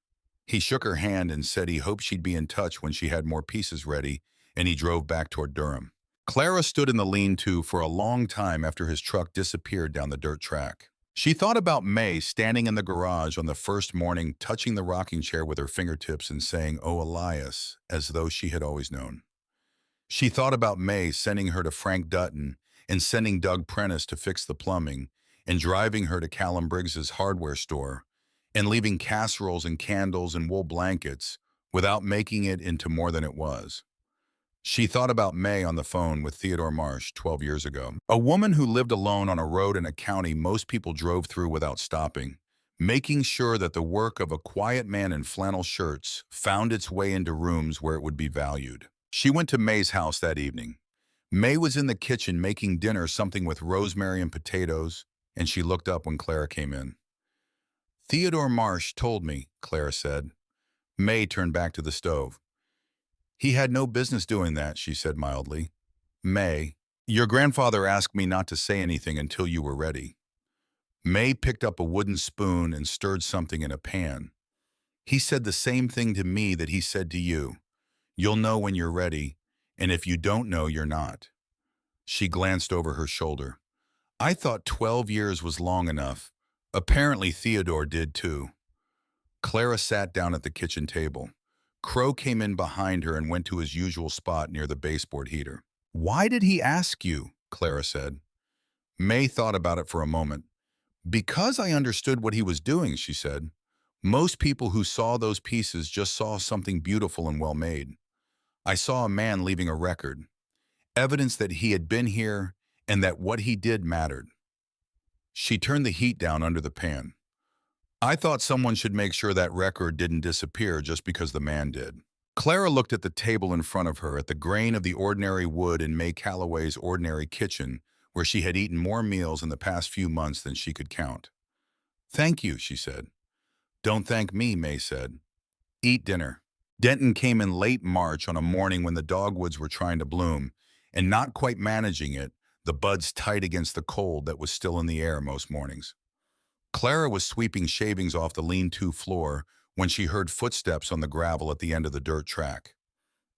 He shook her hand and said he hoped she'd be in touch when she had more pieces ready, and he drove back toward Durham. Clara stood in the lean-to for a long time after his truck disappeared down the dirt track. She thought about May standing in the garage on the first morning, touching the rocking chair with her fingertips and saying, "Oh, Elias," as though she had always known. She thought about May sending her to Frank Dutton and sending Doug Prentice to fix the plumbing and driving her to Callum Briggs's hardware store and leaving casseroles and candles and wool blankets without making it into more than it was. She thought about May on the phone with Theodore Marsh 12 years ago, a woman who lived alone on a road in a county most people drove through without stopping, making sure that the work of a quiet man in flannel shirts found its way into rooms where it would be valued. She went to May's house that evening. May was in the kitchen making dinner, something with rosemary and potatoes, and she looked up when Clara came in. "Theodore Marsh told me," Clara said. May turned back to the stove. "He had no business doing that," she said mildly. "May, your grandfather asked me not to say anything until you were ready." May picked up a wooden spoon and stirred something in a pan. "He said the same thing to me that he said to you. You'll know when you're ready, and if you don't know, you're not." She glanced over her shoulder. I thought 12 years was long enough. Apparently Theodore did too. Clara sat down at the kitchen table. Crow came in behind her and went to his usual spot near the baseboard heater. Why did he ask you? Clara said. May thought about it for a moment. Because I understood what he was doing, she said. Most people who saw those pieces just saw something beautiful and well made. I saw a man leaving a record, evidence that he had been here and that what he did mattered. She turned the heat down under the pan. I thought someone should make sure that record didn't disappear just because the man did. Clara looked at the table in front of her, at the grain of the ordinary wood in May Calloway's ordinary kitchen, where she had eaten more meals in the past few months than she could count. Thank you, she said. Don't thank me, May said. Eat dinner. Denton came in late March on a morning when the dogwoods were trying to bloom, and not quite managing it, the buds tight against the cold that was still in the air most mornings. Clara was sweeping shavings off the lean-to floor when she heard footsteps on the gravel at the end of the dirt track.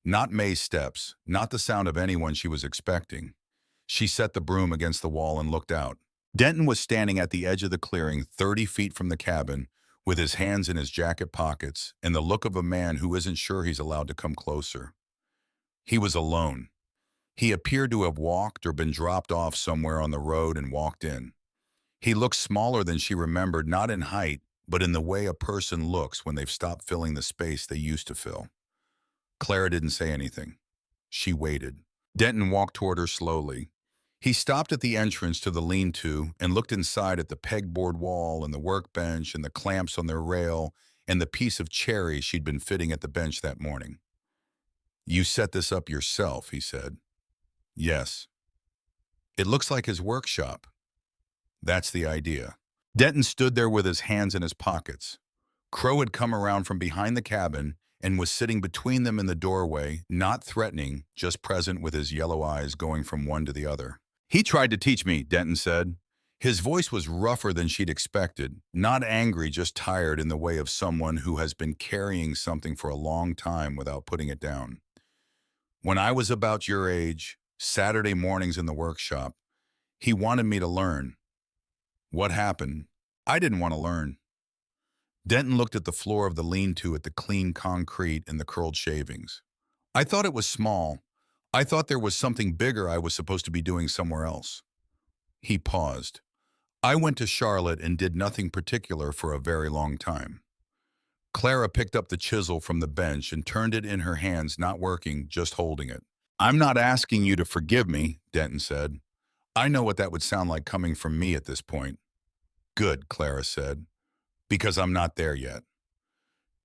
Not May's steps, not the sound of anyone she was expecting. She set the broom against the wall and looked out. Denton was standing at the edge of the clearing, 30 feet from the cabin, with his hands in his jacket pockets and the look of a man who isn't sure he's allowed to come closer. He was alone. He appeared to have walked or been dropped off somewhere on the road and walked in. He looked smaller than she remembered, not in height, but in the way a person looks when they've stopped filling the space they used to fill. Clara didn't say anything. She waited. Denton walked toward her slowly. He stopped at the entrance to the lean-to and looked inside at the pegboard wall and the workbench and the clamps on their rail and the piece of cherry she'd been fitting at the bench that morning. You set this up yourself, he said. Yes. It looks like his workshop. That's the idea. Denton stood there with his hands in his pockets. Crow had come around from behind the cabin and was sitting between them in the doorway, not threatening, just present with his yellow eyes going from one to the other. He tried to teach me, Denton said. His voice was rougher than she'd expected, not angry, just tired in the way of someone who has been carrying something for a long time without putting it down. When I was about your age, Saturday mornings in the workshop, he wanted me to learn. What happened? I didn't want to learn. Denton looked at the floor of the lean-to, at the clean concrete and the curled shavings. I thought it was small. I thought there was something bigger I was supposed to be doing somewhere else. He paused. I went to Charlotte and did nothing particular for a very long time. Clara picked up the chisel from the bench and turned it in her hands, not working, just holding it. I'm not asking you to forgive me, Denton said. I know what that would sound like coming from me at this point. Good, Clara said, because I'm not there yet.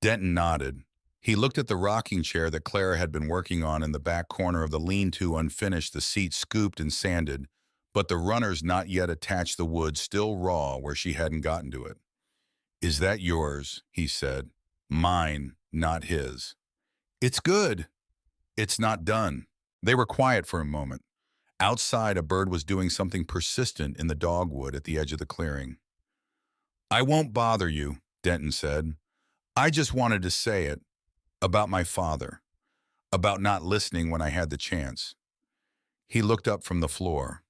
Denton nodded. He looked at the rocking chair that Clara had been working on in the back corner of the lean-to, unfinished, the seat scooped and sanded, but the runners not yet attached, the wood still raw where she hadn't gotten to it. Is that yours? He said. Mine, not his. It's good. It's not done. They were quiet for a moment. Outside, a bird was doing something persistent in the dogwood at the edge of the clearing. I won't bother you, Denton said. I just wanted to say it. About my father. About not listening when I had the chance. He looked up from the floor.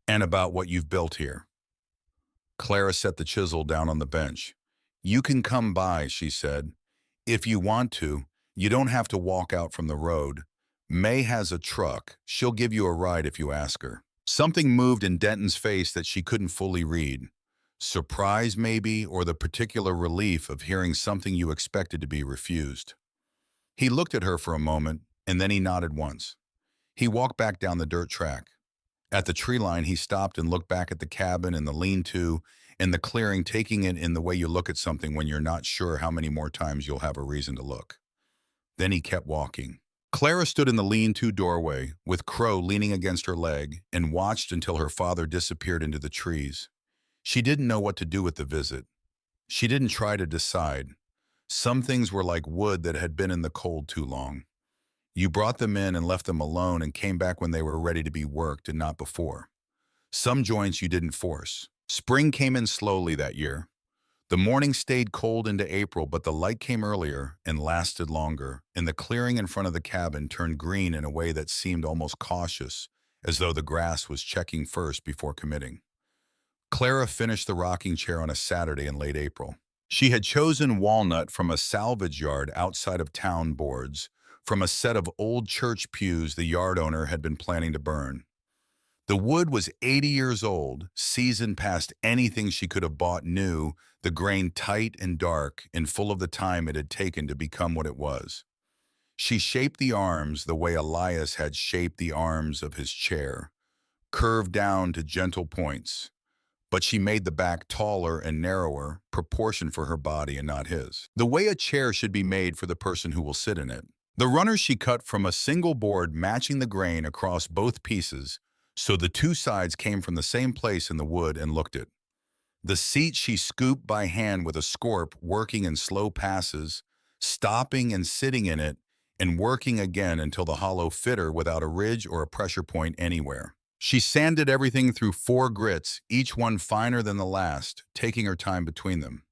And about what you've built here. Clara set the chisel down on the bench. You can come by, she said. If you want to, you don't have to walk out from the road. May has a truck. She'll give you a ride if you ask her. Something moved in Denton's face that she couldn't fully read. Surprise, maybe, or the particular relief of hearing something you expected to be refused. He looked at her for a moment, and then he nodded once. He walked back down the dirt track. At the tree line, he stopped and looked back at the cabin and the lean-to and the clearing, taking it in the way you look at something when you're not sure how many more times you'll have a reason to look. Then he kept walking. Clara stood in the lean-to doorway, with Crow leaning against her leg, and watched until her father disappeared into the trees. She didn't know what to do with the visit. She didn't try to decide. Some things were like wood that had been in the cold too long. You brought them in and left them alone and came back when they were ready to be worked and not before. Some joints you didn't force. Spring came in slowly that year. The morning stayed cold into April, but the light came earlier and lasted longer, and the clearing in front of the cabin turned green in a way that seemed almost cautious, as though the grass was checking first before committing. Clara finished the rocking chair on a Saturday in late April. She had chosen walnut from a salvage yard outside of town boards, from a set of old church pews the yard owner had been planning to burn. The wood was 80 years old, seasoned past anything she could have bought new, the grain tight and dark and full of the time it had taken to become what it was. She shaped the arms the way Elias had shaped the arms of his chair, curved down to gentle points, but she made the back taller and narrower, proportioned for her body and not his. The way a chair should be made for the person who will sit in it. The runners she cut from a single board matching the grain across both pieces, so the two sides came from the same place in the wood and looked it. The seat she scooped by hand with a scorp, working in slow passes, stopping and sitting in it, and working again until the hollow fit her without a ridge or a pressure point anywhere. She sanded everything through 4 grits, each one finer than the last, taking her time between them.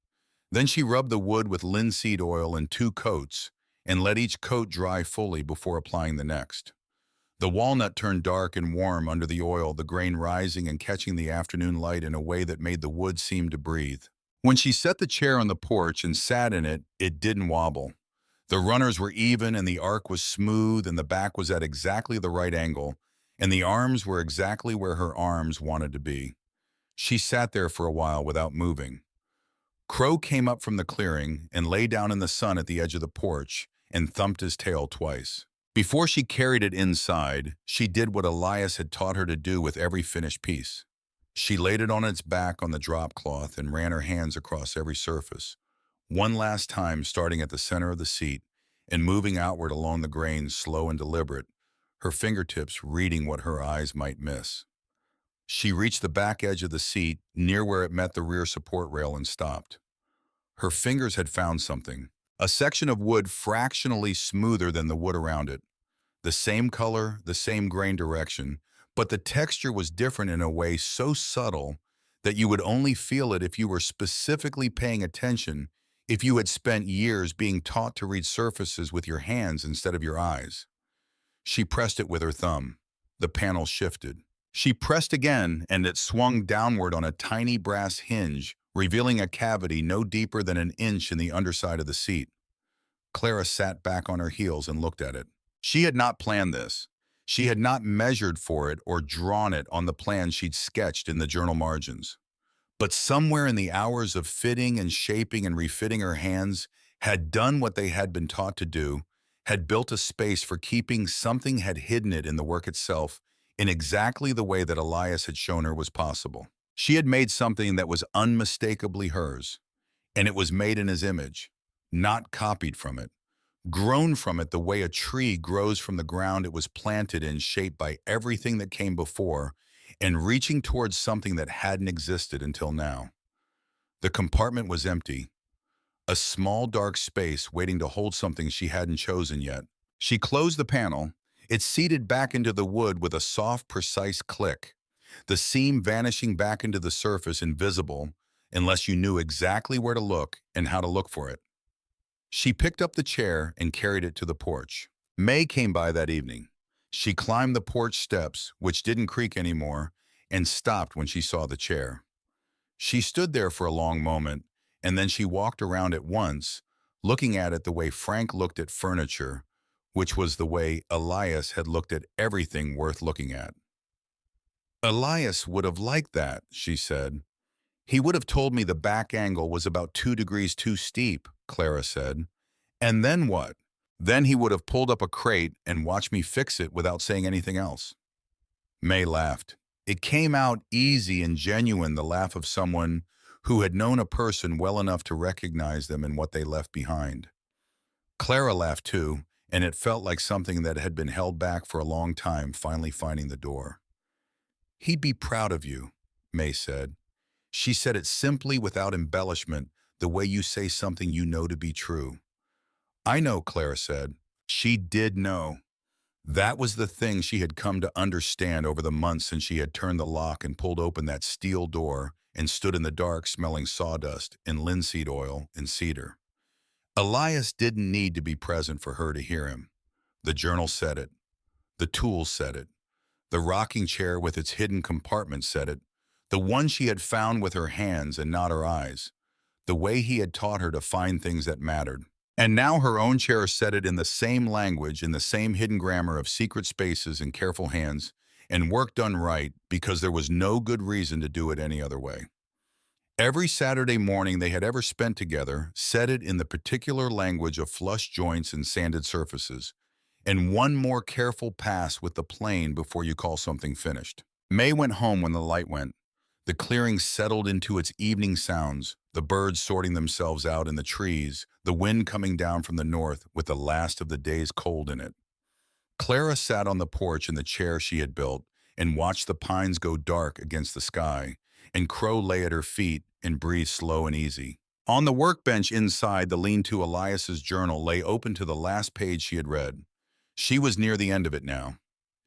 Then she rubbed the wood with linseed oil in 2 coats and let each coat dry fully before applying the next. The walnut turned dark and warm under the oil, the grain rising and catching the afternoon light in a way that made the wood seem to breathe. When she set the chair on the porch and sat in it, it didn't wobble. The runners were even and the arc was smooth and the back was at exactly the right angle, and the arms were exactly where her arms wanted to be. She sat there for a while without moving. Crow came up from the clearing and lay down in the sun at the edge of the porch and thumped his tail twice. Before she carried it inside, she did what Elias had taught her to do with every finished piece. She laid it on its back on the drop cloth and ran her hands across every surface, one last time starting at the center of the seat and moving outward along the grain slow and deliberate, her fingertips reading what her eyes might miss. She reached the back edge of the seat, near where it met the rear support rail, and stopped. Her fingers had found something, a section of wood fractionally smoother than the wood around it. The same color, the same grain direction, but the texture was different in a way so subtle that you would only feel it if you were specifically paying attention, if you had spent years being taught to read surfaces with your hands instead of your eyes. She pressed it with her thumb. The panel shifted. She pressed again, and it swung downward on a tiny brass hinge, revealing a cavity no deeper than an inch in the underside of the seat. Clara sat back on her heels and looked at it. She had not planned this. She had not measured for it or drawn it on the plan she'd sketched in the journal margins. But somewhere in the hours of fitting and shaping and refitting her hands had done what they had been taught to do, had built a space for keeping something, had hidden it in the work itself in exactly the way that Elias had shown her was possible. She had made something that was unmistakably hers, and it was made in his image, not copied from it, grown from it the way a tree grows from the ground it was planted in, shaped by everything that came before, and reaching towards something that hadn't existed until now. The compartment was empty, a small dark space waiting to hold something she hadn't chosen yet. She closed the panel. It seated back into the wood with a soft, precise click, the seam vanishing back into the surface invisible unless you knew exactly where to look and how to look for it. She picked up the chair and carried it to the porch. May came by that evening. She climbed the porch steps, which didn't creak anymore, and stopped when she saw the chair. She stood there for a long moment, and then she walked around it once, looking at it the way Frank looked at furniture, which was the way Elias had looked at everything worth looking at. Elias would have liked that, she said. He would have told me the back angle was about 2 degrees too steep, Clara said. And then what? Then he would have pulled up a crate and watched me fix it without saying anything else. May laughed. It came out easy and genuine, the laugh of someone who had known a person well enough to recognize them in what they left behind. Clara laughed too, and it felt like something that had been held back for a long time finally finding the door. He'd be proud of you, May said. She said it simply, without embellishment, the way you say something you know to be true. I know, Clara said. She did know. That was the thing she had come to understand over the months since she had turned the lock and pulled open that steel door and stood in the dark smelling sawdust and linseed oil and cedar. Elias didn't need to be present for her to hear him. The journal said it. The tools said it. The rocking chair with its hidden compartment said it, the one she had found with her hands and not her eyes, the way he had taught her to find things that mattered. And now her own chair said it in the same language, in the same hidden grammar of secret spaces and careful hands, and work done right because there was no good reason to do it any other way. Every Saturday morning they had ever spent together said it in the particular language of flush joints and sanded surfaces, and one more careful pass with the plane before you call something finished. May went home when the light went. The clearing settled into its evening sounds, the birds sorting themselves out in the trees, the wind coming down from the north with the last of the day's cold in it. Clara sat on the porch in the chair she had built and watched the pines go dark against the sky, and Crow lay at her feet and breathed slow and easy. On the workbench inside the lean-to, Elias's journal lay open to the last page she had read. She was near the end of it now.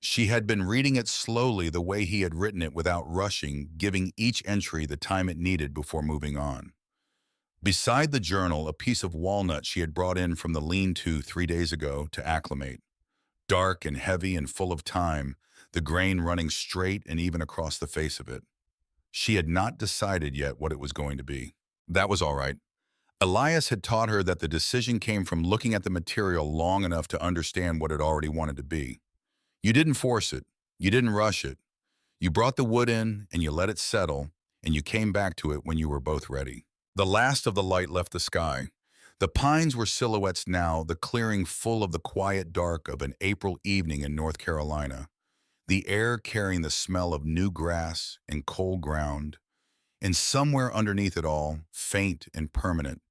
She had been reading it slowly the way he had written it without rushing, giving each entry the time it needed before moving on. Beside the journal, a piece of walnut she had brought in from the lean-to 3 days ago to acclimate. Dark and heavy and full of time, the grain running straight and even across the face of it. She had not decided yet what it was going to be. That was all right. Elias had taught her that the decision came from looking at the material long enough to understand what it already wanted to be. You didn't force it. You didn't rush it. You brought the wood in and you let it settle, and you came back to it when you were both ready. The last of the light left the sky. The pines were silhouettes now, the clearing full of the quiet dark of an April evening in North Carolina, the air carrying the smell of new grass and cold ground, and somewhere underneath it all, faint and permanent,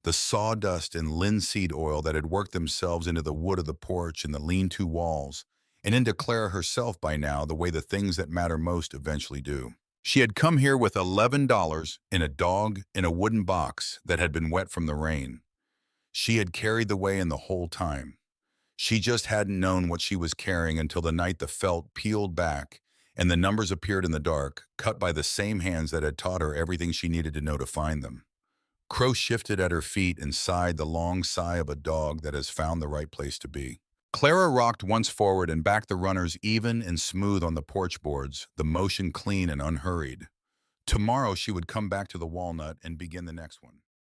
the sawdust and linseed oil that had worked themselves into the wood of the porch and the lean-to walls, and into Clara herself by now the way the things that matter most eventually do. She had come here with $11 in a dog in a wooden box that had been wet from the rain. She had carried the way in the whole time. She just hadn't known what she was carrying until the night the felt peeled back and the numbers appeared in the dark, cut by the same hands that had taught her everything she needed to know to find them. Crow shifted at her feet and sighed the long sigh of a dog that has found the right place to be. Clara rocked once forward and backed the runners even and smooth on the porch boards, the motion clean and unhurried. Tomorrow she would come back to the walnut and begin the next one.